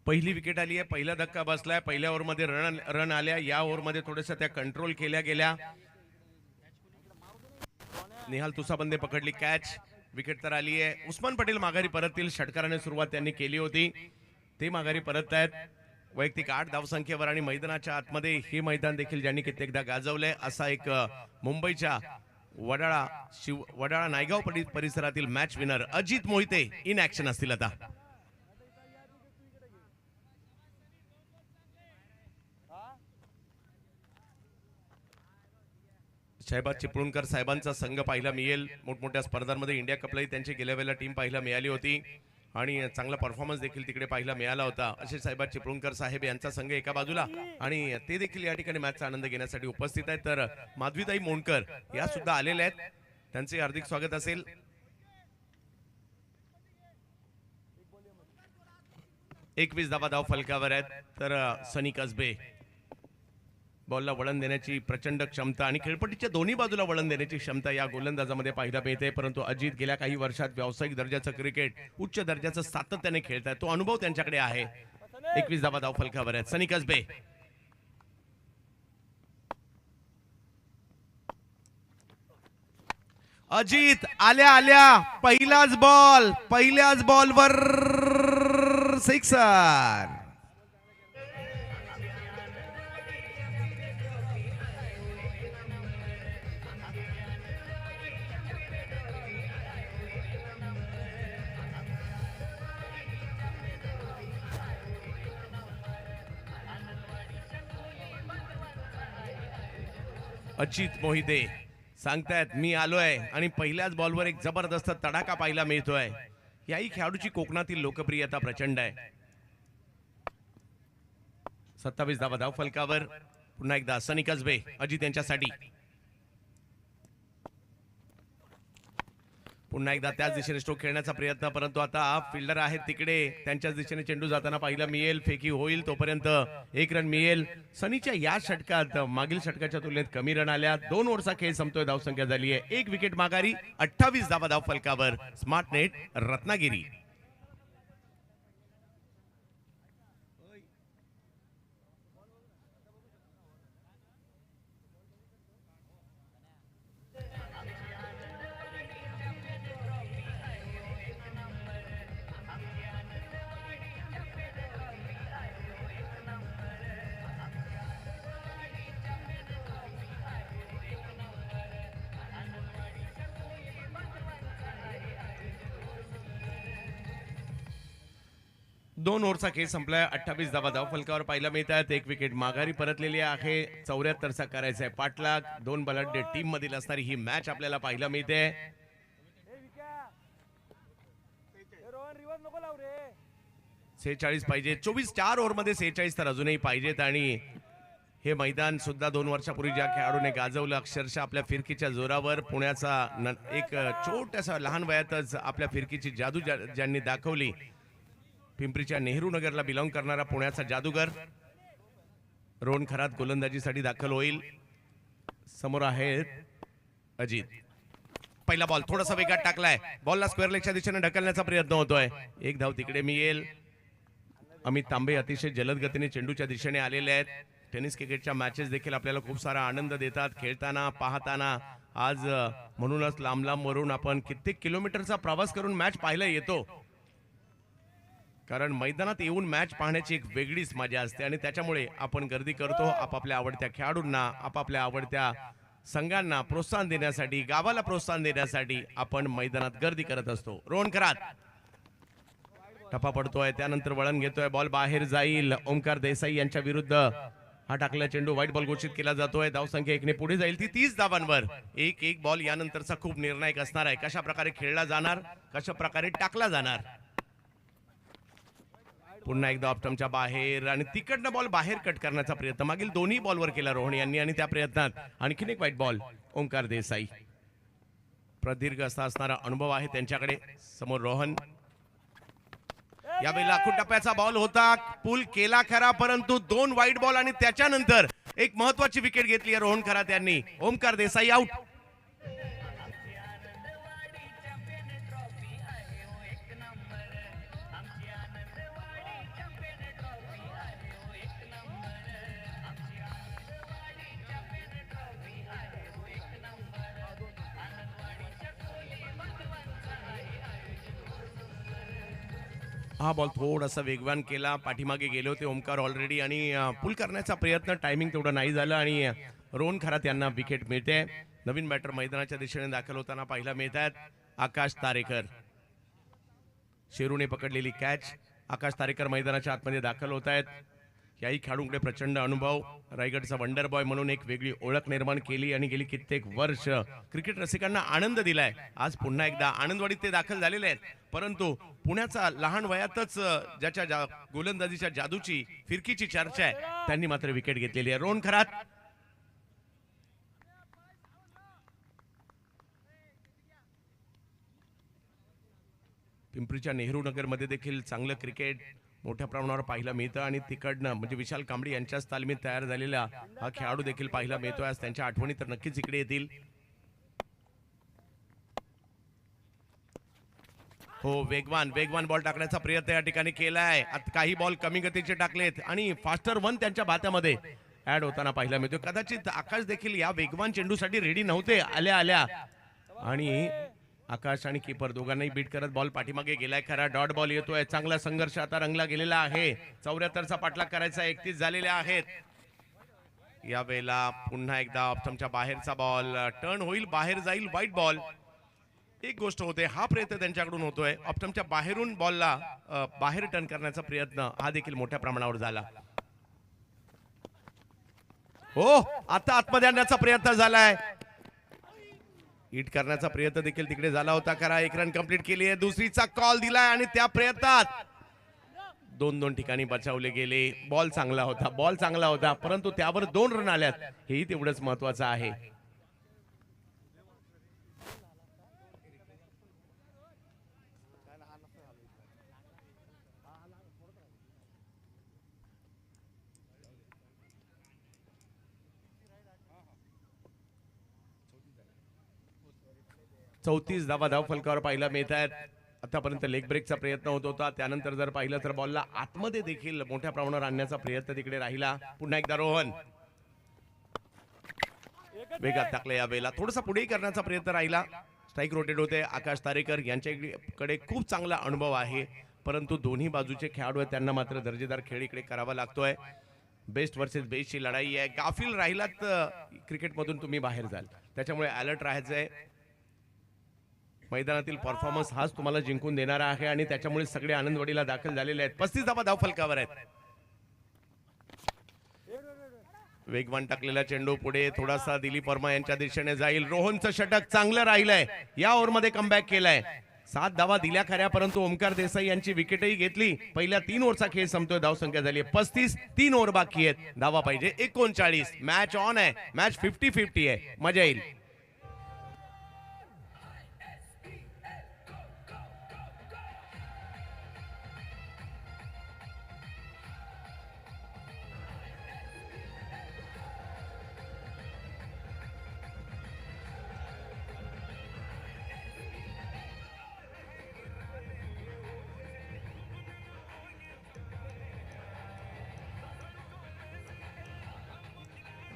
पहिली विकेट आली आहे, पहिला धक्का बसलाय. पहिल्या ओव्हरमध्ये रन आल्या, या ओव्हरमध्ये थोड्याशा त्या कंट्रोल केल्या गेल्या. निहाल तुसाबंदे पकडली कॅच. विकेट तर आली आहे. उस्मान पटेल माघारी परततील. षटकाराने सुरुवात त्यांनी केली होती, ते माघारी परत आहेत. वैयक्तिक 8 धावसंख्येवर आणि मैदानाच्या आतमध्ये हे मैदान देखील ज्यांनी कित्येकदा गाजवलंय असा एक मुंबईच्या वडाळा नायगाव परिसरातील match winner Ajit Mohite in action असतील आता. शहबाज चिपळूणकर साहेबांचा संघ पाहायला मिळेल. मोठमोठ्या स्पर्धांमध्ये इंडिया कपलाही त्यांची गेल्या वेळेला टीम पाहायला मिळाली होती आणि चांगला परफॉर्मन्स देखील तिकडे पाहायला मिळाला होता. असे साहेबाज चिपळूणकर साहेब यांचा संघ एका बाजूला आणि ते देखील या ठिकाणी मॅचचा आनंद घेण्यासाठी उपस्थित आहेत. तर माधवीताई मोंडकर या सुद्धा आलेल्या आहेत, त्यांचे हार्दिक स्वागत असेल. एकवीस धावा फलकावर आहेत. तर सनी कसबे बॉलला वळण देण्याची प्रचंड क्षमता आणि खेळपट्टीच्या दोन्ही बाजूला वळण देण्याची क्षमता या गोलंदाजामध्ये पाहायला मिळते. परंतु अजित गेल्या काही वर्षात व्यावसायिक दर्जाचं क्रिकेट उच्च दर्जाचं सातत्याने खेळत आहे, तो अनुभव त्यांच्याकडे आहे. 21 धावा फलकावर आहेत. सनी कसबे अजित आल्या आल्या पहिल्याच बॉलवर सिक्सर. अजित मोहिते सांगतायत मी आलोय आणि पहिल्याच बॉलवर एक जबरदस्त तडाखा पाहायला मिळतोय. याही खेळाडूची कोकणातील लोकप्रियता प्रचंड आहे. 27 धावा फलकावर. पुन्हा एकदा सनी कसबे अजित यांच्यासाठी. पुन्हा एकदा त्याच दिशेने स्ट्रोक खेळण्याचा प्रयत्न, परंतु आता फिल्डर आहेत तिकडे, त्यांच्याच दिशेने चेंडू जाताना पाहायला मिळेल. फेकी होईल तोपर्यंत 1 रन मिळेल. सनीच्या या षटकात मागील षटकाच्या तुलनेत कमी रन आल्या. 2 ओव्हरचा खेळ संपतोय, धावसंख्या झाली आहे 1 विकेट माघारी. 28 धावा फलकावर. Smart net Ratnagiri. दोन ओव्हरचा खेळ संपलाय. 28 धावा फलकावर पाहायला मिळतात. 1 विकेट माघारी परतलेली आहे. 74चा करायचा आहे पाठलाग. 2 बलाढ्य टीम मधील असणारी ही मॅच आपल्याला पाहायला मिळते. 46 पाहिजे. 24 4 ओव्हर मध्ये 46 तर अजूनही पाहिजेत आणि हे मैदान सुद्धा 2 वर्षापूर्वी ज्या खेळाडूने गाजवलं अक्षरशः आपल्या फिरकीच्या जोरावर पुण्याचा एक छोट्यासा लहान वयातच आपल्या फिरकीची जादू ज्यांनी दाखवली, पिंपरीच्या नेहरू नगरला बिलॉंग करणारा पुण्याचा जादूगर रोहन खरात गोलंदाजीसाठी दाखल होईल. समोर आहेत अजित. पहिला बॉल थोडासा वेगात टाकलाय, बॉलला स्क्वेअर लेगच्या दिशेने ढकलण्याचा प्रयत्न होतोय. एक धाव तिकडे मिळेल. अमित तांबे अतिशय जलद गतीने चेंडूच्या दिशेने आलेले आहेत. टेनिस क्रिकेटच्या मॅचेस देखील आपल्याला खूप सारा आनंद देतात खेळताना पाहताना. आज म्हणूनच लांब लांब वरून आपण कित्येक किलोमीटरचा प्रवास करून मॅच पाहायला येतो, कारण मैदानात येऊन मॅच पाहण्याची एक वेगळीच मजा असते आणि त्याच्यामुळे आपण गर्दी करतो. आपापल्या आवडत्या खेळाडूंना, आपापल्या आवडत्या संघांना प्रोत्साहन देण्यासाठी, गावाला प्रोत्साहन देण्यासाठी आपण मैदानात गर्दी करत असतो. रोहन खरात टप्पा पडतोय, त्यानंतर वळण घेतोय, बॉल बाहेर जाईल. ओमकार देसाई यांच्या विरुद्ध हा टाकलेला चेंडू व्हाईट बॉल घोषित केला जातोय. धावसंख्या 1 ने पुढे जाईल, ती 30 धावांवर. एक बॉल यानंतरचा खूप निर्णायक असणार आहे. कशा प्रकारे खेळला जाणार, कशा प्रकारे टाकला जाणार. पुन्हा एकदा ऑप्टमच्या बाहेर आणि तिकडनं बॉल बाहेर कट करण्याचा प्रयत्न मागील दोन्ही बॉलवर केला रोहन यांनी आणि त्या प्रयत्नात आणखीन एक व्हाईट बॉल. ओंकार देसाई प्रदीर्घ असा असणारा अनुभव आहे त्यांच्याकडे. समोर रोहन. यावेळी लाखो टप्प्याचा बॉल होता, पूल केला खरा, परंतु 2 व्हाईट बॉल आणि त्याच्यानंतर एक महत्वाची विकेट घेतली आहे रोहन खरात यांनी. ओमकार देसाई आउट. हा बॉल थोडासा वेगवान केला, पाठीमागे गेले होते ओमकार ऑलरेडी आणि पुल करण्याचा प्रयत्न, टायमिंग तेवढं नाही झालं आणि रोहन खरात यांना विकेट मिळते. नवीन बॅटर मैदानाच्या दिशेने दाखल होताना पाहायला मिळत आहेत. आकाश तारेकर, शेरूने पकडलेली कॅच. आकाश तारेकर मैदानाच्या आतमध्ये दाखल होत आहेत. याही खेळाडूंकडे प्रचंड अनुभव. रायगडचा वंडर बॉय म्हणून एक वेगळी ओळख निर्माण केली आणि गेली कित्येक वर्ष क्रिकेट रसिकांना आनंद दिलाय. आज पुन्हा एकदा आनंदवाडीत ते दाखल झालेले आहेत, परंतु पुण्याचा लहान वयातच ज्याच्या गोलंदाजीच्या जादूची, फिरकीची चर्चा आहे, त्यांनी मात्र विकेट घेतलेली आहे. रोहन खरात. पिंपरीच्या नेहरू नगर मध्ये देखील चांगलं क्रिकेट मोठ्या प्रमाणावर पाहायला मिळतं आणि तिकडनं म्हणजे विशाल कांबडी यांच्याच तालमीत तयार झालेला हा खेळाडू देखील पाहायला मिळतोय. आज त्यांच्या आठवणी तर नक्कीच इकडे येतील. हो, वेगवान बॉल टाकण्याचा प्रयत्न या ठिकाणी केलाय. काही बॉल कमी गतीचे टाकलेत आणि फास्टर 1 त्यांच्या भात्यामध्ये ऍड होताना पाहायला मिळतो. कदाचित आकाश देखील या वेगवान चेंडूसाठी रेडी नव्हते आल्या आणि आकाश आणि कीपर दोघांनाही बीट करत बॉल पाठीमागे गेलाय खरा. डॉट बॉल येतोय. चांगला संघर्ष आता रंगला गेलेला आहे. 74चा पाठलाग करायचा, 31 झालेले आहेत. यावेळेला पुन्हा एकदा ऑप्टमच्या बाहेरचा बॉल टर्न होईल, बाहेर जाईल, व्हाईट बॉल. एक गोष्ट होते, हा प्रयत्न त्यांच्याकडून होतोय. ऑप्टमच्या बाहेरून बॉलला बाहेर टर्न करण्याचा प्रयत्न हा देखील मोठ्या प्रमाणावर झाला. हो, आता आतमध्ये आणण्याचा प्रयत्न झालाय. हिट करण्याचा प्रयत्न देखील तिकडे झाला होता खरा. 1 रन कंप्लीट केली आहे. दुसरीचा कॉल दिलाय आणि त्या प्रयत्नात 2 ठिकाणी बचावले गेले. बॉल चांगला होता, परंतु त्यावर 2 रन आल्यात, हेही तेवढंच महत्वाचं आहे. चौतीस धावा धाव फलकावर पाहायला मिळत आहेत. आतापर्यंत लेग ब्रेकचा प्रयत्न होत होता, त्यानंतर जर पाहिलं तर बॉलला आतमध्ये देखील मोठ्या प्रमाणावर आणण्याचा प्रयत्न तिकडे राहिला. पुन्हा एकदा रोहन वेगात टाकले. यावेळेला थोडासा पुढेही करण्याचा प्रयत्न राहिला. स्ट्राईक रोटेट होते. आकाश तारेकर यांच्याकडे खूप चांगला अनुभव आहे, परंतु दोन्ही बाजूचे खेळाडू आहेत, त्यांना मात्र दर्जेदार खेळ इकडे करावा लागतोय. बेस्ट वर्सेस बेस्टची लढाई आहे. गाफील राहिलात क्रिकेटमधून तुम्ही बाहेर जाल, त्याच्यामुळे अलर्ट राहायचंय. मैदानातील परफॉर्मन्स हाच तुम्हाला जिंकून देणारा आहे आणि त्याच्यामुळे सगळे आनंदवाडीला दाखल झालेले आहेत. 35 धावा धाव फलकावर आहेत. वेगवान टाकलेला चेंडू पुढे थोडासा दिलीप वर्मा यांच्या दिशेने जाईल. रोहनचं षटक चांगलं राहिलंय. या ओव्हरमध्ये कमबॅक केलाय. 7 धावा दिल्या खऱ्या, परंतु ओमकार देसाई यांची विकेटही घेतली. पहिल्या 3 ओव्हरचा खेळ संपतोय. धावसंख्या झाली 35. 3 ओव्हर बाकी आहेत. धावा पाहिजे 39. मॅच ऑन आहे. मॅच 50-50 आहे. मजा येईल.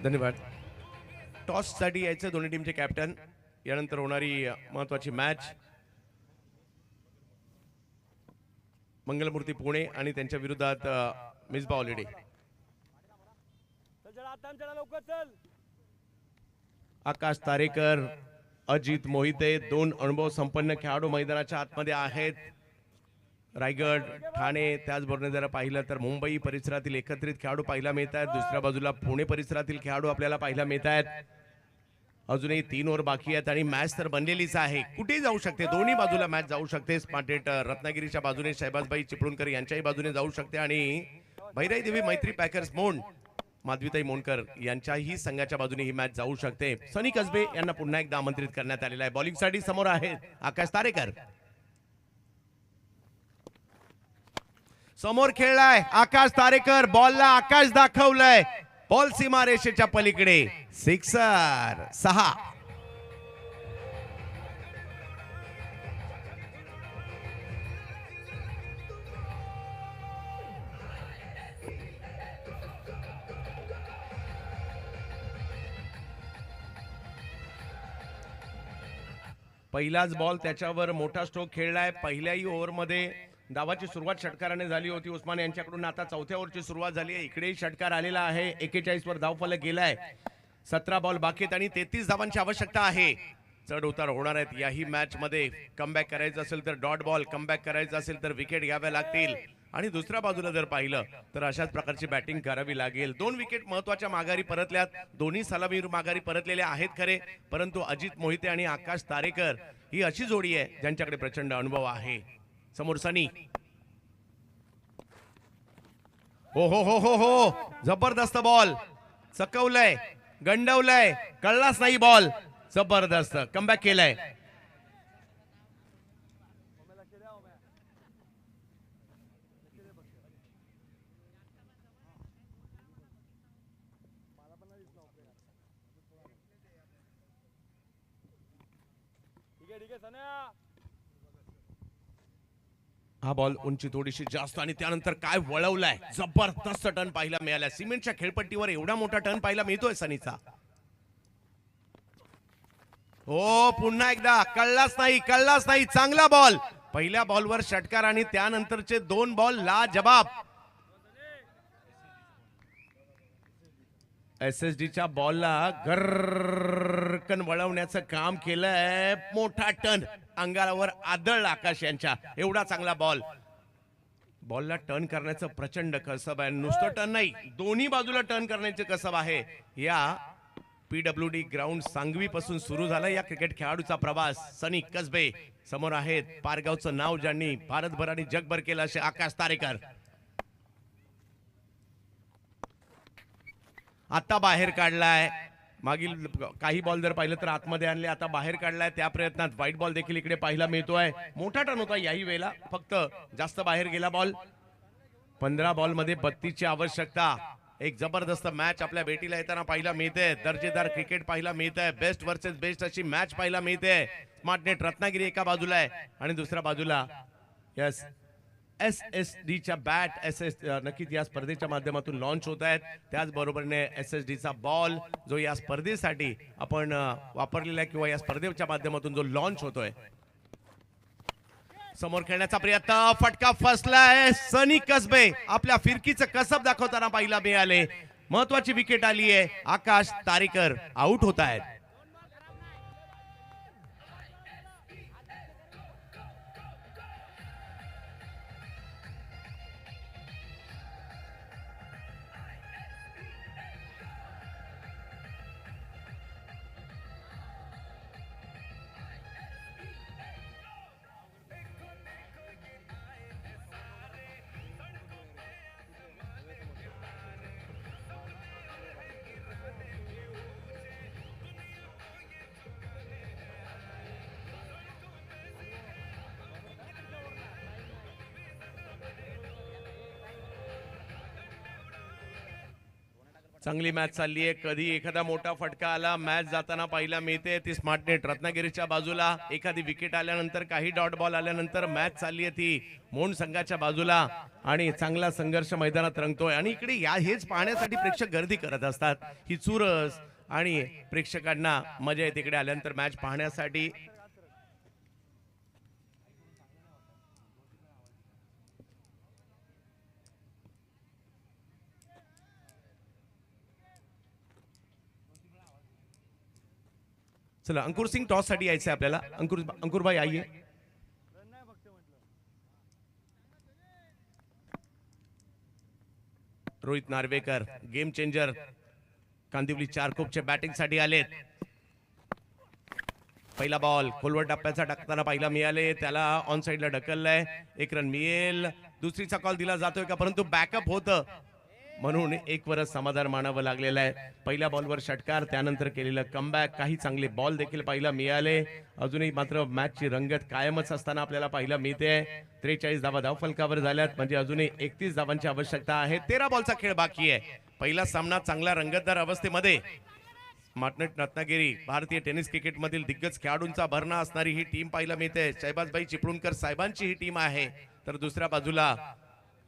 धन्यवाद. टॉस साठी यायचं दोन्ही टीमचे कॅप्टन. यानंतर होणारी महत्वाची मॅच मंगलमूर्ती पुणे आणि त्यांच्या विरोधात मिसबा हॉलिडे. आकाश तारेकर, अजित मोहिते, 2 अनुभव संपन्न खेळाडू मैदानाच्या आतमध्ये आहेत. रायगड, ठाणे, त्याचबरोबर जर पाहिलं तर मुंबई परिसरातील एकत्रित खेळाडू पाहायला मिळत आहेत. दुसऱ्या बाजूला पुणे परिसरातील खेळाडू आपल्याला पाहायला मिळत आहेत. अजूनही 3 ओव्हर बाकी आहेत आणि मॅच तर बनलेलीच आहे. कुठेही जाऊ शकते, दोन्ही बाजूला मॅच जाऊ शकते. स्मार्ट रत्नागिरीच्या बाजूने शहबाजबाई चिपळूणकर यांच्याही बाजूने जाऊ शकते आणि भैराई देवी मैत्री पॅकर्स मोंड माधवीताई मोंडकर यांच्याही संघाच्या बाजूने ही मॅच जाऊ शकते. सनी कसबे यांना पुन्हा एकदा आमंत्रित करण्यात आलेलं आहे. बॉलिंगसाठी समोर आहेत आकाश तारेकर. समोर खेळलाय आकाश तारेकर. बॉलला आकाश दाखवलंय. बॉल सीमा रेषेच्या पलीकडे. सिक्सर. 6. पहिलाच बॉल त्याच्यावर मोठा स्ट्रोक खेळलाय. पहिल्याही ओव्हरमध्ये धावाची सुरुवात षटकाराने झाली होती उस्मान यांच्याकडून. आता चौथ्या ओव्हरची सुरुवात झाली आहे. इकडेही षटकार आलेला आहे. 41 वर धावफलक गेलाय. 17 बॉल बाकी आहेत आणि 33 धावांची आवश्यकता आहे. चढ उतार होणार आहेत याही मॅच मध्ये. कमबॅक करायचं असेल तर डॉट बॉल, कमबॅक करायचं असेल तर विकेट घ्याव्या लागतील. आणि दुसऱ्या बाजूला जर पाहिलं तर अशाच प्रकारची बॅटिंग करावी लागेल. 2 विकेट महत्वाच्या माघारी परतल्यात. दोन्ही सलामीवर माघारी परतलेले आहेत खरे, परंतु अजित मोहिते आणि आकाश तारेकर ही अशी जोडी आहे ज्यांच्याकडे प्रचंड अनुभव आहे. समोर सनी. हो हो हो हो हो, जबरदस्त बॉल. चकवलंय, गंडवलंय, कळलाच नाही बॉल. जबरदस्त कमबॅक केलंय. हा बॉल उंची थोडीशी जास्त आणि त्यानंतर काय वळवलाय. जबरदस्त टर्न पाहायला मिळाला. सिमेंटच्या खेळपट्टीवर एवढा मोठा टर्न पाहायला मिळतोय सनीचा. हो, पुन्हा एकदा कळलाच नाही, कळलाच नाही. चांगला बॉल. पहिल्या बॉलवर षटकार आणि त्यानंतरचे 2 बॉल लाजबाब. SSDच्या बॉलला गरकन वळवण्याचं काम केलंय. मोठा टर्न अंगावर आदळ आकाश यांच्या. एवढा चांगला बॉल. बॉलला टर्न करण्याचं प्रचंड कसब आहे. नुसतं टर्न नाही, दोन्ही बाजूला टर्न करण्याचे कसब आहे. या PWD ग्राउंड सांगवी पासून सुरू झाला या क्रिकेट खेळाडूचा प्रवास. सनी कसबे समोर आहेत. पारगावचं नाव ज्यांनी भारतभर आणि जगभर केलं असे आकाश तारेकर. आता बाहेर काढलाय. मागील काही बॉल जर पाहिलं तर आतमध्ये आणले, आता बाहेर काढलाय. त्या प्रयत्नात व्हाईट बॉल देखील इकडे पाहायला मिळतोय. मोठा टर्न होता याही वेळेला, फक्त जास्त बाहेर गेला बॉल. 15 बॉल मध्ये 32 ची आवश्यकता. एक जबरदस्त मॅच आपल्या भेटीला येताना पाहायला मिळते. दर्जेदार क्रिकेट पाहायला मिळतंय. बेस्ट वर्सेस बेस्ट अशी मॅच पाहायला मिळते. स्मार्ट नेट रत्नागिरी एका बाजूला आहे आणि दुसऱ्या बाजूला यस SSDच्या बॅट नक्कीच या स्पर्धेच्या माध्यमातून लॉन्च होत आहेत. त्याचबरोबरने SSDचा बॉल जो या स्पर्धेसाठी आपण वापरलेला आहे किंवा या स्पर्धेच्या माध्यमातून जो लॉन्च होतोय. समोर खेळण्याचा प्रयत्न. फटका फसलाय. सनी कसबे आपल्या फिरकीचं कसब दाखवताना पाहायला मिळाले. महत्वाची विकेट आली आहे. आकाश तारेकर आउट होत आहेत. चांगली मॅच चालली आहे. कधी एखादा मोठा फटका आला मॅच जाताना पाहायला मिळते ती स्मार्ट नेट रत्नागिरीच्या बाजूला. एखादी विकेट आल्यानंतर काही डॉट बॉल आल्यानंतर मॅच चालली आहे ती मोहन संघाच्या बाजूला आणि चांगला संघर्ष मैदानात रंगतोय. आणि इकडे हेच पाहण्यासाठी प्रेक्षक गर्दी करत असतात. ही चुरस आणि प्रेक्षकांना मजा येते इकडे आल्यानंतर मॅच पाहण्यासाठी. चला अंकुर सिंग टॉस साठी यायचंय आपल्याला. अंकुर भाई आइए. रोहित नार्वेकर गेम चेंजर कांदिवली चारकोपच्या बॅटिंग साठी आलेत. पहिला बॉल खोलवर टप्प्याचा टाकताना पाहिला मिळाले. त्याला ऑन साइडला ढकललाय. एक रन मिळेल. दुसरीचा कॉल दिला जातोय का परंतु बॅकअप होतं म्हणून एक वरच समाधान मानावं लागलेलं आहे. पहिल्या बॉलवर षटकार त्यानंतर केलेलं कमबॅक. काही चांगले बॉल देखील पाहायला मिळाले. अजूनही मात्र मॅचची रंगत कायमच असताना आपल्याला पाहायला मिळते. 43 धावा धावफलकावर झाल्यात म्हणजे अजूनही 31 धावांची आवश्यकता आहे. 13 बॉलचा खेळ बाकी आहे. पहिला सामना चांगला रंगतदार अवस्थेमध्ये. स्मार्टनेट रत्नागिरी भारतीय टेनिस क्रिकेट मधील दिग्गज खेळाडूंचा भरणा असणारी ही टीम पाहायला मिळते. शहबाजभाई चिपळूणकर साहेबांची ही टीम आहे. तर दुसऱ्या बाजूला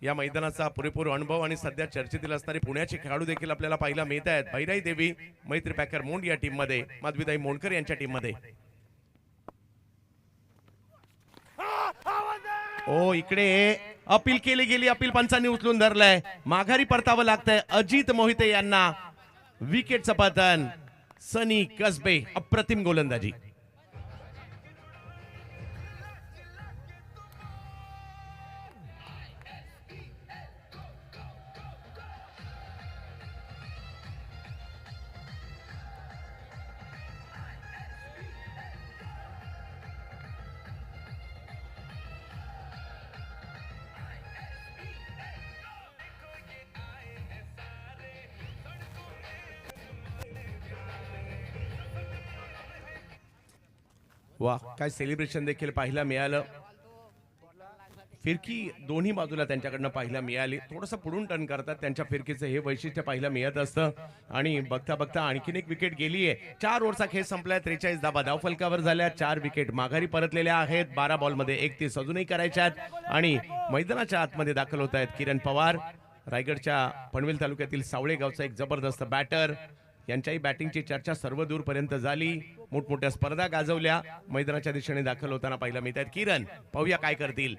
या मैदानाचा पुरेपूर अनुभव आणि सध्या चर्चेतील असणारे पुण्याचे खेळाडू देखील आपल्याला पाहायला मिळत आहेत. भैराई देवी मैत्री पॅकर मोंड या टीम मध्ये, माधवीताई मोंडकर यांच्या टीम मध्ये. ओ इकडे अपील केली गेली. अपील पंचांनी उचलून धरलंय. माघारी परतावं लागतंय अजित मोहिते यांना. विकेटचं पतन. सनी कसबे अप्रतिम गोलंदाजी. वा काय सेलिब्रेशन देखील पाहायला मिळालं. फिरकी दोन्ही बाजूला त्यांच्याकडनं पाहायला मिळाली. थोडंसं पुढून टर्न करतात. त्यांच्या फिरकीचं हे वैशिष्ट्य पाहायला मिळत असतं. आणि बघता बघता आणखीन एक विकेट गेली आहे. 4 ओव्हरचा खेळ संपलाय. 43 धावा धावफलकावर झाल्या. 4 विकेट माघारी परतलेल्या आहेत. 12 बॉलमध्ये 31 अजूनही करायच्या आहेत. आणि मैदानाच्या आतमध्ये दाखल होत आहेत किरण पवार, रायगडच्या पनवेल तालुक्यातील सावळे गावचा एक जबरदस्त बॅटर. यांच्याही बॅटिंगची चर्चा सर्व दूरपर्यंत झाली. मोठमोठ्या स्पर्धा गाजवल्या. मैदानाच्या दिशेने दाखल होताना पाहायला मिळतात किरण. पाहूया काय करतील.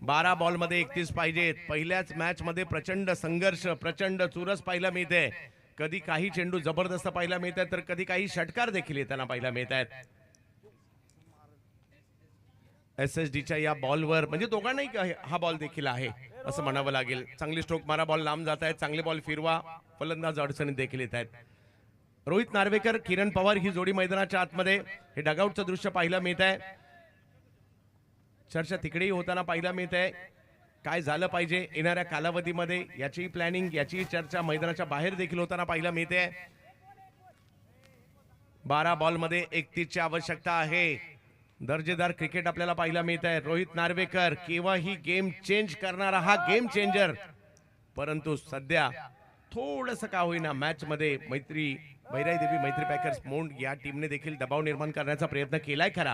12 बॉलमध्ये 31 पाहिजेत. पहिल्याच मॅच मध्ये प्रचंड संघर्ष, प्रचंड चुरस पाहायला मिळते. कधी काही चेंडू जबरदस्त पाहायला मिळतात तर कधी काही षटकार देखील येताना पाहायला मिळतात. SSDच्या या बॉलवर म्हणजे दोघांनाही हा बॉल देखील आहे असं म्हणावं लागेल. चांगली स्ट्रोक मारा. बॉल लांब जात आहेत. चांगले बॉल फिरवा. फलंदाज अडचणीत देखील येत आहेत. रोहित नार्वेकर किरण पवार ही जोडी मैदानाच्या आतमध्ये. हे डगआउटचं दृश्य पाहायला मिळत आहे. चर्चा तिकडेही होताना पाहायला मिळत आहे. काय झालं पाहिजे येणाऱ्या कालावधीमध्ये याची प्लॅनिंग, याची चर्चा मैदानाच्या बाहेर देखील होताना पाहायला मिळते. 12 बॉलमध्ये 31 ची आवश्यकता आहे. दर्जेदार क्रिकेट आपल्याला पाहायला मिळत आहे. रोहित नार्वेकर केव्हा ही गेम चेंज करणारा हा गेम चेंजर. परंतु सध्या थोडंसं का होईना मॅच मध्ये भैराई देवी मैत्री पॅकर्स मोंड या टीमने देखील दबाव निर्माण करण्याचा प्रयत्न केलाय खरा,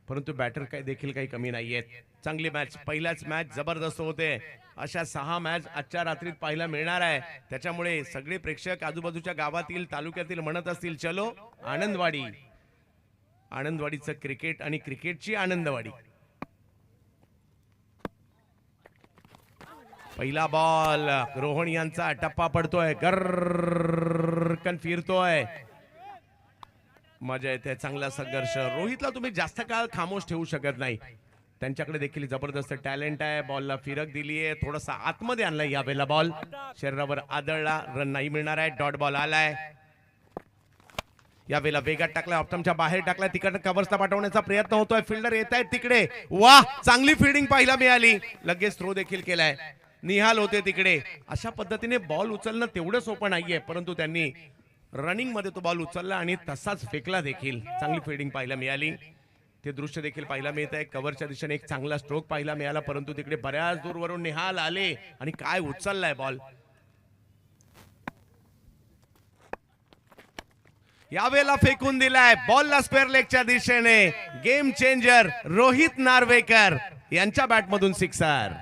परंतु बॅटर काय देखील काही कमी नाहीयेत. चांगली मॅच. पहिल्याच मॅच जबरदस्त होते. अशा 6 मॅच आजच्या रात्रीत पाहायला मिळणार आहे. त्याच्यामुळे सगळे प्रेक्षक आजूबाजूच्या गावातील तालुक्यातील म्हणत असतील चलो आनंदवाडी. आनंदवाडीचं क्रिकेट आणि क्रिकेटची आनंदवाडी. पहिला बॉल रोहन यांचा टप्पा पडतोय. गर्रकन फिरतोय. मजा येते. चांगला संघर्ष. रोहितला तुम्ही जास्त काळ खामोश ठेवू शकत नाही. त्यांच्याकडे देखील जबरदस्त टॅलेंट आहे. बॉलला फिरक दिलीये. थोडासा आतमध्ये आणलाय यावेळेला बॉल. शरीरावर आदळला. रन नाही मिळणार आहे. डॉट बॉल आलाय. यावेळेला वेगात टाकलाय. ऑप्टमच्या बाहेर टाकलाय. तिकडे कव्हर्सला पाठवण्याचा प्रयत्न होतोय. फिल्डर येत आहेत तिकडे. वाह चांगली फिल्डिंग पाहायला मिळाली. लगेच थ्रो देखील केलाय. निहाल होते तिकडे. अशा पद्धतीने बॉल उचलणं तेवढं सोपं नाहीये, परंतु त्यांनी रनिंग मध्ये तो बॉल उचलला आणि तसाच फेकला देखील. चांगली फिल्डिंग पाहायला मिळाली. ते दृश्य देखील पाहायला मिळत आहे. कव्हरच्या दिशेने एक चांगला स्ट्रोक पाहायला मिळाला, परंतु तिकडे बऱ्याच दूरवरून निहाल आले आणि काय उचललाय बॉल. यावेळेला फेकून दिलाय बॉलला स्क्वेअर लेगच्या दिशेने. गेम चेंजर रोहित नार्वेकर यांच्या बॅटमधून सिक्सर.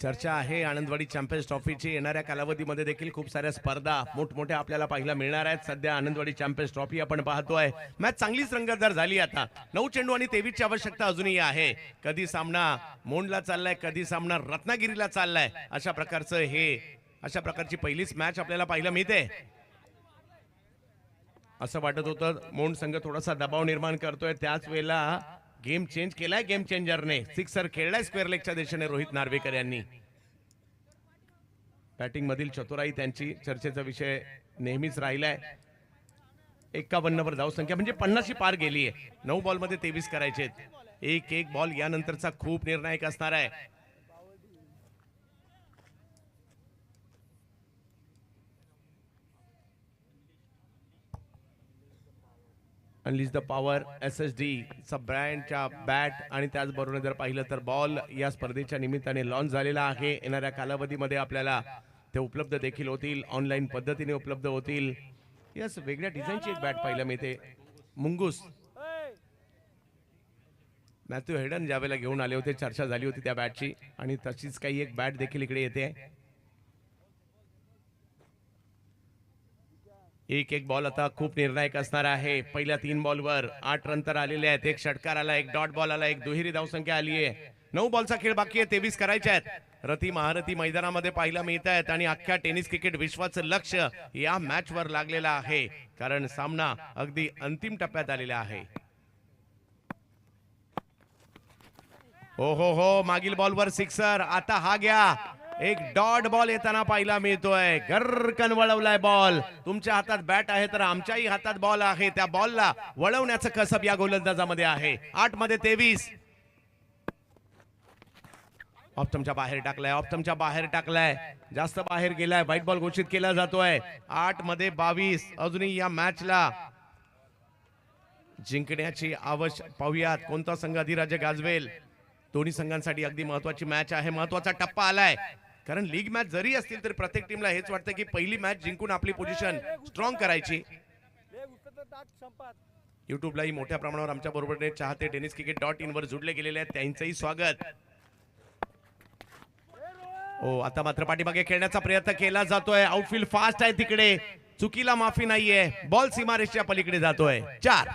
चर्चा आहे आनंदवाडी चॅम्पियन्स ट्रॉफीची. येणाऱ्या कालावधीमध्ये देखील खूप साऱ्या स्पर्धा मोठमोठ्या आपल्याला पाहायला मिळणार आहेत. सध्या आनंदवाडी चॅम्पियन्स ट्रॉफी आपण पाहतोय. मॅच चांगलीच रंगतदार झाली. आता 9 चेंडू आणि 23 ची आवश्यकता अजूनही आहे. कधी सामना मोंडला चाललाय, कधी सामना रत्नागिरीला चाललाय. अशा प्रकारची पहिलीच मॅच आपल्याला पाहायला मिळते. असं वाटत होतं मोंड संघ थोडासा दबाव निर्माण करतोय, त्याच वेळेला गेम चेंज केलाय गेम चेंजरने. सिक्सर खेळलाय स्क्वेअर लेगच्या दिशेने रोहित नार्वेकर यांनी. बॅटिंग मधील चतुराई त्यांची चर्चेचा विषय नेहमीच राहिलाय. 51 वर धावसंख्या म्हणजे 50 पार गेली आहे. 9 बॉल मध्ये 23 करायचे. एक बॉल यानंतरचा खूप निर्णायक असणार आहे. अनलीज द पॉवर SSD चा ब्रँडच्या बॅट आणि त्याचबरोबर जर पाहिलं तर बॉल या स्पर्धेच्या निमित्ताने लॉन्च झालेला आहे. येणाऱ्या कालावधीमध्ये आपल्याला ते उपलब्ध देखील होतील, ऑनलाईन पद्धतीने उपलब्ध होतील. यस, वेगळ्या डिझाईनची एक बॅट पाहायला मिळते. मुंगूस मॅथ्यू हेडन ज्यावेळेला घेऊन आले होते, चर्चा झाली होती त्या बॅटची, आणि तशीच काही एक बॅट देखील इकडे येते. एक बॉल आता खूप निर्णायक असणार आहे. पहिल्या 3 बॉलवर 8 रन तर आलेले आहेत. एक षटकार आला, एक डॉट बॉल आला, एक दुहेरी धावसंख्या आली आहे. 9 बॉलचा खेळ बाकी आहे, 23 करायचे आहेत. रती महारथी मैदानामध्ये पाहायला मिळत आहेत आणि अख्ख्या टेनिस क्रिकेट विश्वाचं लक्ष या मॅच वर लागलेलं आहे, कारण सामना अगदी अंतिम टप्प्यात आलेला आहे. हो, मागील बॉलवर सिक्सर. आता हा घ्या, एक डॉट बॉल येताना पाहायला मिळतोय. गर्रकन वळवलाय बॉल. तुमच्या हातात बॅट आहे तर आमच्याही हातात बॉल आहे. त्या बॉलला वळवण्याचं कसब या गोलंदाजामध्ये आहे. 8 मध्ये 23. ऑप्टमच्या बाहेर टाकलाय. जास्त बाहेर गेलाय. व्हाईट बॉल घोषित केला जातोय. 8 मध्ये 22. अजूनही या मॅचला जिंकण्याची आवश्यकता. पाहूयात कोणता संघ अधिराज्य गाजवेल. दोन्ही संघांसाठी अगदी महत्वाची मॅच आहे. महत्वाचा टप्पा आलाय, कारण लीग मॅच जरी असतील तरी प्रत्येक टीमला हेच वाटतं की पहिली मॅच जिंकून आपली पोझिशन स्ट्रॉंग करायची. युट्यूबलाही मोठ्या प्रमाणावर आमच्या बरोबर चाहते tenniscricket.in वर जुडले गेलेले आहेत, त्यांचंही स्वागत. आता मात्र पाठीमागे खेळण्याचा प्रयत्न केला जातोय. आउटफील्ड फास्ट आहे तिकडे, चुकीला माफी नाहीये. बॉल सीमारेषेच्या पलीकडे जातोय. 4.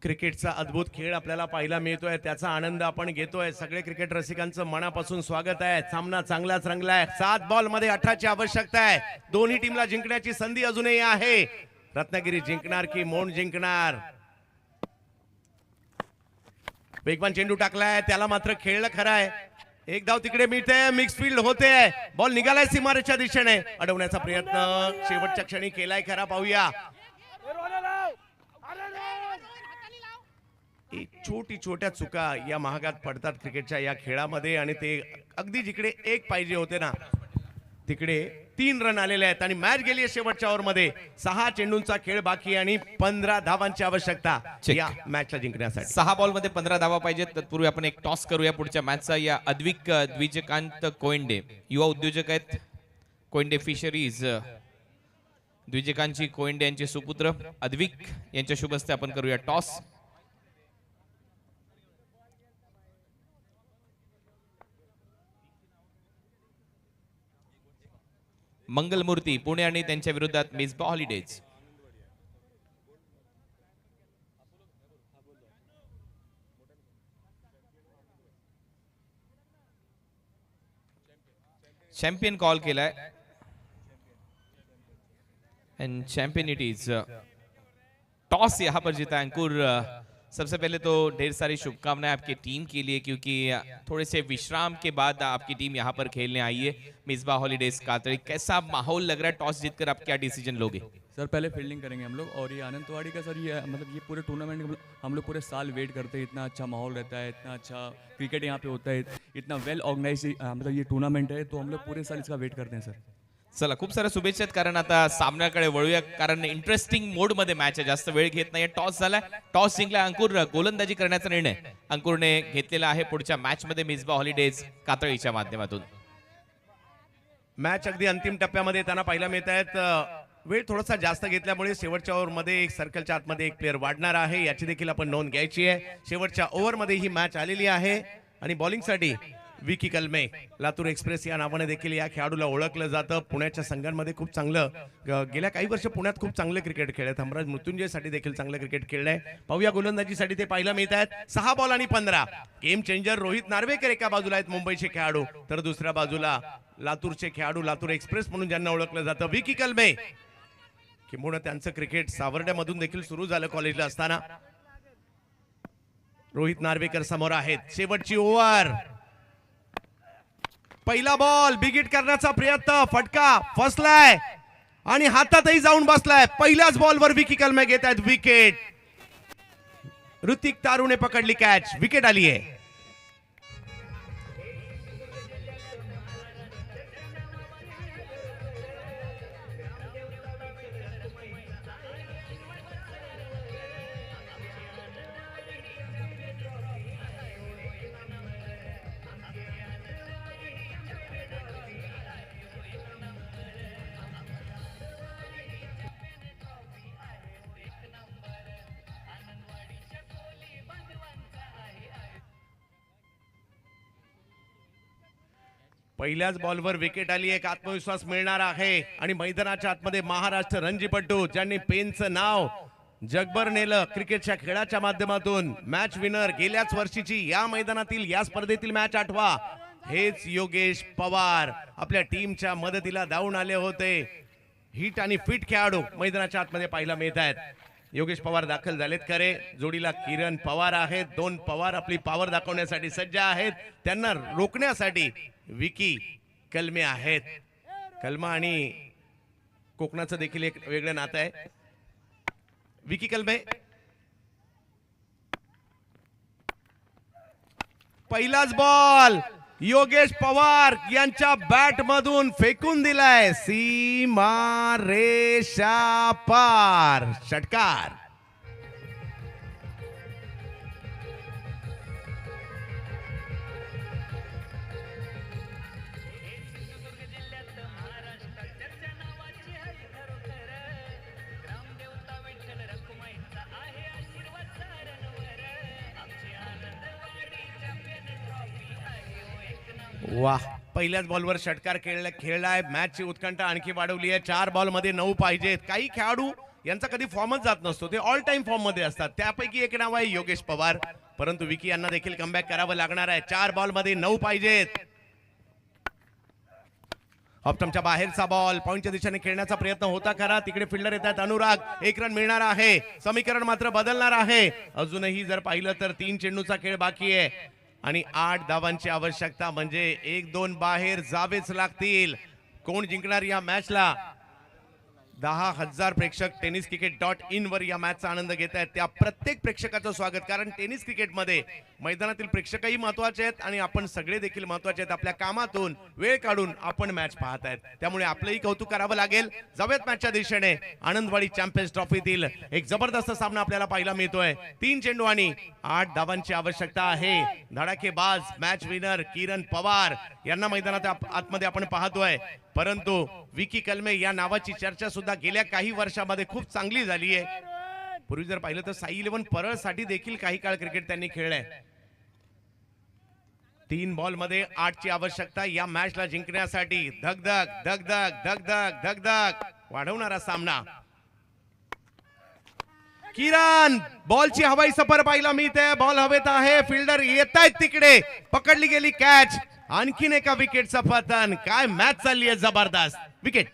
क्रिकेटचा अद्भुत खेळ आपल्याला पाहायला मिळतोय, त्याचा आनंद आपण घेतोय. सगळे क्रिकेट रसिकांचं मनापासून स्वागत आहे. सामना चांगलाच रंगलाय. 7 बॉल मध्ये 18 ची आवश्यकता आहे. दोन्ही टीमला जिंकण्याची संधी अजूनही आहे. रत्नागिरी जिंकणार की मोंड जिंकणार? वेगवान चेंडू टाकलाय, त्याला मात्र खेळलं खरं आहे. एक धाव तिकडे मिळते. मिक्स फील्ड होते. बॉल निघालाय सीमारेच्या दिशेने. अडवण्याचा प्रयत्न शेवटच्या क्षणी केलाय खरा. पाहूया. छोट्या चुका या महागात पडतात क्रिकेटच्या या खेळामध्ये, आणि ते अगदी जिकडे 1 पाहिजे होते ना तिकडे 3 रन आलेले आहेत आणि मॅच गेली आहे शेवटच्या ओव्हरमध्ये. 6 चेंडूंचा खेळ बाकी आणि 15 धावांची आवश्यकता या मॅचला जिंकण्यासाठी. 6 बॉल मध्ये 15 धावा पाहिजेत. तत्पूर्वी आपण एक टॉस करूया पुढच्या मॅचचा. या अद्विक द्विजकांत कोयंडे युवा उद्योजक आहेत. कोयंडे फिशरीज द्विजकांची कोयंडे यांचे सुपुत्र अद्विक यांच्या शुभ हस्ते आपण करूया टॉस. मंगलमूर्ती पुणे आणि त्यांच्या विरोधात मिसबा हॉलिडेज. चॅम्पियन कॉल केलाय end champion it is toss यहाँ पर जीता अंकुर। सबसे पहले तो ढेर सारी शुभकामनाएं आपकी टीम के लिए, क्योंकि थोड़े से विश्राम के बाद आपकी टीम यहाँ पर खेलने आई है मिसबा हॉलीडेज कातड़ी। कैसा माहौल लग रहा है टॉस जीतकर, आप क्या डिसीजन लोगे? सर पहले फील्डिंग करेंगे हम लोग, और ये आनंद तिवारी का सर ये मतलब ये पूरे टूर्नामेंट हम लोग पूरे साल वेट करते हैं। इतना अच्छा माहौल रहता है, इतना अच्छा क्रिकेट यहाँ पे होता है, इतना वेल ऑर्गेनाइज मतलब ये टूर्नामेंट है, तो हम लोग पूरे साल इसका वेट करते हैं सर। चला खूप साऱ्या शुभेच्छा आहेत, कारण आता सामन्याकडे वळूया, कारण इंटरेस्टिंग मोड मध्ये मॅच आहे, जास्त वेळ घेत नाही। टॉस झाला, टॉस जिंकला अंकुर, गोलंदाजी करण्याचा निर्णय अंकुरने घेतलेला आहे पुढच्या मॅच मध्ये मिसबा हॉलीडेज कातळीच्या माध्यमातून। मॅच अगदी अंतिम टप्प्यामध्ये येताना पाहायला मिळत आहेत। वेळ थोडासा जास्त घेतल्यामुळे शेवटच्या ओव्हरमध्ये एक सर्कलच्या आतमध्ये एक प्लेअर वाढणार आहे, याची देखील आपण नोंद घ्यायची आहे। शेवटच्या ओव्हरमध्ये ही मॅच आलेली आहे आणि बॉलिंगसाठी विकी कलमे, लातूर एक्सप्रेस या नावाने देखील या खेळाडूला ओळखलं जातं। पुण्याच्या संघांमध्ये खूप चांगलं गेल्या काही वर्ष पुण्यात खूप चांगले क्रिकेट खेळत, हमराज मृत्युंजयसाठी देखील चांगलं क्रिकेट खेळलंय। पाहूया गोलंदाजीसाठी ते पाहायला मिळत आहेत। 6 बॉल आणि 15 गेम चेंजर रोहित नार्वेकर एका बाजूला आहेत मुंबईचे खेळाडू, तर दुसऱ्या बाजूला लातूरचे खेळाडू, लातूर एक्सप्रेस म्हणून ज्यांना ओळखलं जातं विकी कलमे। किंबहुना त्यांचं क्रिकेट सावर्ड्यामधून देखील सुरू झालं कॉलेजला असताना। रोहित नार्वेकर समोर आहेत, शेवटची ओव्हर, पहिला बॉल, बिग हिट करण्याचा प्रयत्न, फटका फसलाय आणि हातातही जाऊन बसलाय। पहिल्याच बॉलवर विकी कलमे घेत आहेत विकेट। ऋतिक तारूने पकडली कॅच, विकेट आली आहे। पहिल्याच बॉलवर विकेट आली, एक आत्मविश्वास मिळणार आहे आणि मैदानाच्या आतमध्ये महाराष्ट्र रणजीपट्टू ज्यांनी पेनचं नाव जगभर नेलं क्रिकेटच्या खेळाच्या माध्यमातून, मॅच विनर गेल्याच वर्षीची या मैदानातील या स्पर्धेतील मॅच आठवा, हेच योगेश पवार आपल्या टीमच्या मदतीला धावून आले होते। हिट आणि फिट खेळाडू मैदानाच्या आतमध्ये पाहायला मिळत आहेत। योगेश पवार दाखल झालेत खरे, जोडीला किरण पवार आहेत। 2 पवार आपली पॉवर दाखवण्यासाठी सज्ज आहेत, त्यांना रोखण्यासाठी विकी कलमे आहेत। कलमा आणि कोकणाचं देखील एक वेगळं नातं आहे। विकी कलमे, पहिलाच बॉल योगेश पवार यांच्या बॅट मधून फेकून दिलाय, सीमा रेषा पार, षटकार। वाह, पहिल्याच बॉलवर षटकार खेळलाय। मॅचची उत्कंठा आणखी वाढवली आहे। 4 बॉल मध्ये 9 पाहिजेत। काही खेळाडू यांचा कधी फॉर्मच जात नसतो, ते ऑल टाइम फॉर्म मध्ये असतात, त्यापैकी एक नाव आहे योगेश पवार, परंतु विकी यांना देखील कमबॅक करावं लागणार आहे। 4 बॉल मध्ये 9 पाहिजेत। ऑप्टमच्या बाहेरचा बॉल, पॉइंटच्या दिशेने खेळण्याचा प्रयत्न होता खरा, तिकडे फिल्डर येतात अनुराग, 1 रन मिळणार आहे। समीकरण मात्र बदलणार आहे। अजूनही जर पाहिलं तर 3 चेंडूचा खेळ बाकी आहे आणि 8 धावांची आवश्यकता, म्हणजे 1-2 बाहेर जावेच लागतील। कोण जिंकणार या मॅचला? 10,000 प्रेक्षक टेनिस क्रिकेट.in वर या मॅचचा आनंद घेत आहेत। त्या प्रत्येक प्रेक्षकाचं स्वागत, कारण टेनिस क्रिकेटमध्ये मैदानातील प्रेक्षकही महत्वाचे आहेत आणि आपण सगळे देखील महत्वाचे आहेत। आपल्या कामातून वेळ काढून आपण मॅच पाहत आहेत, त्यामुळे आपलंही कौतुक करावं लागेल। जाऊयात मॅचच्या दिशेने। आनंदवाडी चॅम्पियन्स ट्रॉफीतील एक जबरदस्त सामना आपल्याला पाहायला मिळतोय। 3 चेंडू आणि 8 धावांची आवश्यकता आहे। धडाकेबाज मॅच विनर किरण पवार यांना मैदानात आतमध्ये आपण पाहतोय, परंतु विकी कलमे या नावाची चर्चा सुद्धा गेल्या काही वर्षांमध्ये खूप चांगली झाली आहे। पूर्वी जर पाहिलं तर साई 11 परळसाठी देखील काही काळ क्रिकेट त्यांनी खेळलंय। 3 बॉल मध्ये 8 ची आवश्यकता या मॅचला जिंकण्यासाठी। धगधग धगधग धगधग धगधग वाढवणारा सामना। किरण, बॉलची हवाई सफर पाहायला मिळते, बॉल हवेत आहे, फिल्डर येत आहेत तिकडे, पकडली गेली कॅच आणखीन एका विकेटचा पतन. काय मॅच चालली आहे जबरदस्त. विकेट.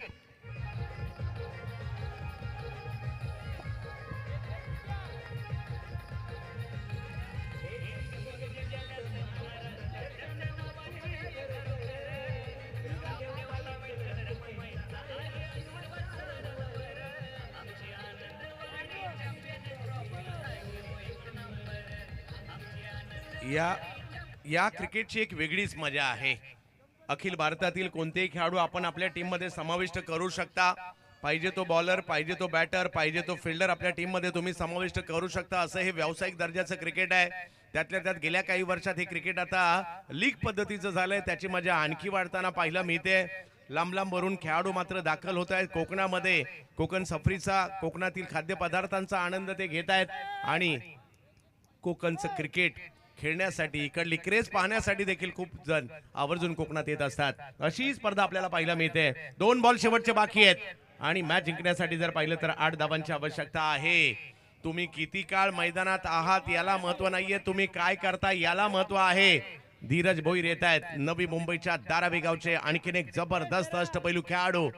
या क्रिकेटची एक वेगळीच मजा आहे. अखिल भारतातील कोणतेही खेळाडू आपण आपल्या टीम मध्ये समाविष्ट करू शकता. पाहिजे तो बॉलर, पाहिजे तो बॅटर, पाहिजे तो फिल्डर आपल्या टीम मध्ये तुम्ही समाविष्ट करू शकता. असं हे व्यावसायिक दर्जाचं क्रिकेट आहे. त्यातल्या त्यात गेल्या काही वर्षात हे क्रिकेट आता लीग पद्धतीचं झालंय. त्याची मजा आणखी वाढताना पाहायला मिळते. लांब लांब वरून खेळाडू मात्र दाखल होत आहेत कोकणामध्ये. कोकण सफरीचा, कोकणातील खाद्यपदार्थांचा आनंद ते घेत आहेत आणि कोकणचं क्रिकेट खेळण्यासाठी, इकडली क्रेज पाहण्यासाठी देखील खूप जण आवर्जून कोकणात येत असतात. अशी स्पर्धा आपल्याला पाहायला मिळते. 2 बॉल शेवटचे बाकी आहेत आणि मॅच जिंकण्यासाठी जर पाहिलं तर 8 धावांची आवश्यकता आहे. तुम्ही किती काळ मैदानात आहात याला महत्व नाहीये, तुम्ही काय करता याला महत्व आहे. धीरज भोईर येत आहेत नवी मुंबईच्या धारावी गावचे. आणखीन एक जबरदस्त अष्टपैलू खेळाडू.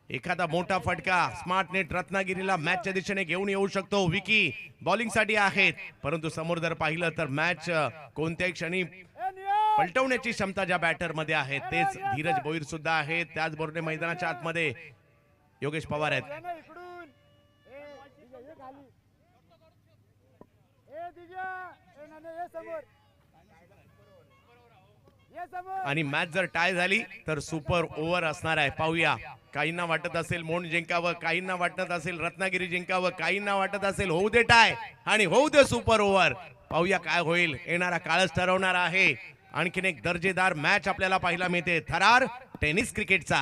एखादा मोठा फटका स्मार्ट नेट रत्नागिरीला मॅचच्या दिशेने घेऊन येऊ शकतो. विकी बॉलिंग साठी आहेत, परंतु समोर जर पाहिलं तर मॅच कोणत्याही क्षणी पलटवण्याची क्षमता ज्या बॅटर मध्ये आहे तेच धीरज भोईर सुद्धा आहेत. त्याचबरोबर मैदानाच्या आतमध्ये योगेश पवार आहेत. आणि मॅच जर टाय झाली तर सुपर ओव्हर असणार आहे. पाहूया. काहींना वाटत असेल मोंड जिंकावं, काहींना वाटत असेल रत्नागिरी जिंकावं, काहींना वाटत असेल होऊ दे टाय आणि होऊ दे सुपर ओव्हर. पाहूया काय होईल. येणारा काळच ठरवणार आहे. आणखीन एक दर्जेदार मॅच आपल्याला पाहायला मिळते थरार टेनिस क्रिकेटचा.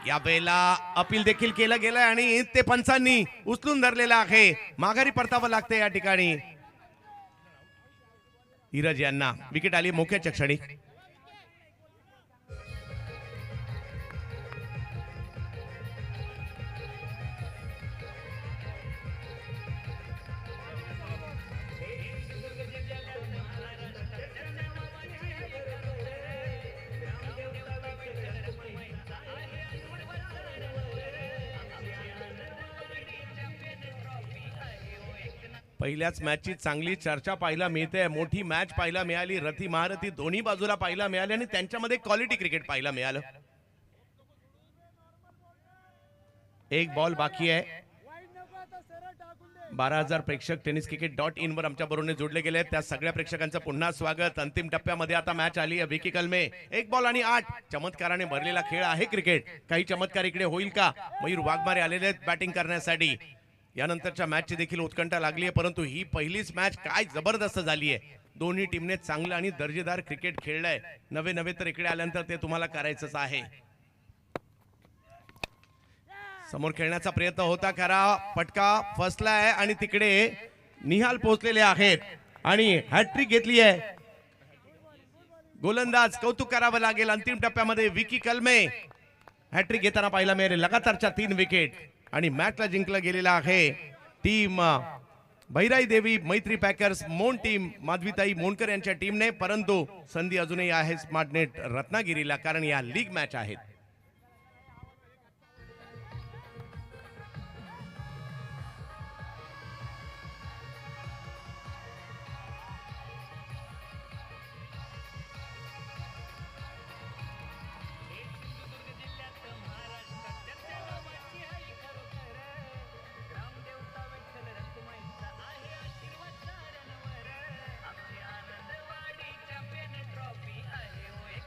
या वेळेला अपील देखील केलं गेलंय आणि ते पंचांनी उचलून धरलेलं आहे. माघारी परतावं लागते या ठिकाणी. धीरज यांना विकेट आली मोक्याच्या क्षणी. पहिल्याच मॅचची चांगली चर्चा पाहायला मिळते. मोठी मॅच पाहायला मिळाली. रथी महारथी दोन्ही बाजूला पाहायला मिळाले आणि त्यांच्यामध्ये क्वालिटी क्रिकेट पाहायला मिळालं. 1 बॉल बाकी आहे. 12,000 प्रेक्षक tenniscricket.in वर आमच्या बरोबर जोडले गेले आहेत. त्या सगळ्या प्रेक्षकांचं पुन्हा स्वागत. अंतिम टप्प्यामध्ये आता मॅच आली आहे. विकी कलमे 1 बॉल आणि 8. चमत्काराने भरलेला खेळ आहे क्रिकेट. काही चमत्कार इकडे होईल का? मयूर वाघमारे आलेले आहेत बॅटिंग करण्यासाठी. यानंतरच्या मॅचची देखील उत्कंठा लागली आहे, परंतु ही पहिलीच मॅच काय जबरदस्त झाली आहे. दोन्ही टीमने चांगलं आणि दर्जेदार क्रिकेट खेळलंय. नवे तर इकडे आल्यानंतर ते तुम्हाला करायचंच आहे. समोर खेळण्याचा प्रयत्न होता खरा. फटका फसलाय आणि तिकडे निहाल पोहोचलेले आहेत आणि हॅट्रिक घेतली आहे. गोलंदाज कौतुक करावं लागेल. अंतिम टप्प्यामध्ये विकी कलमे हॅट्रिक घेताना पाहायला मिळेल. लगातारच्या 3 विकेट आणि मॅचला जिंकलं गेलेला आहे टीम भैराई देवी मैत्री पॅकर्स मोंड टीम माधवीताई मोंडकर यांच्या टीमने. परंतु संधी अजूनही आहे स्मार्ट नेट रत्नागिरीला, कारण या लीग मॅच आहेत.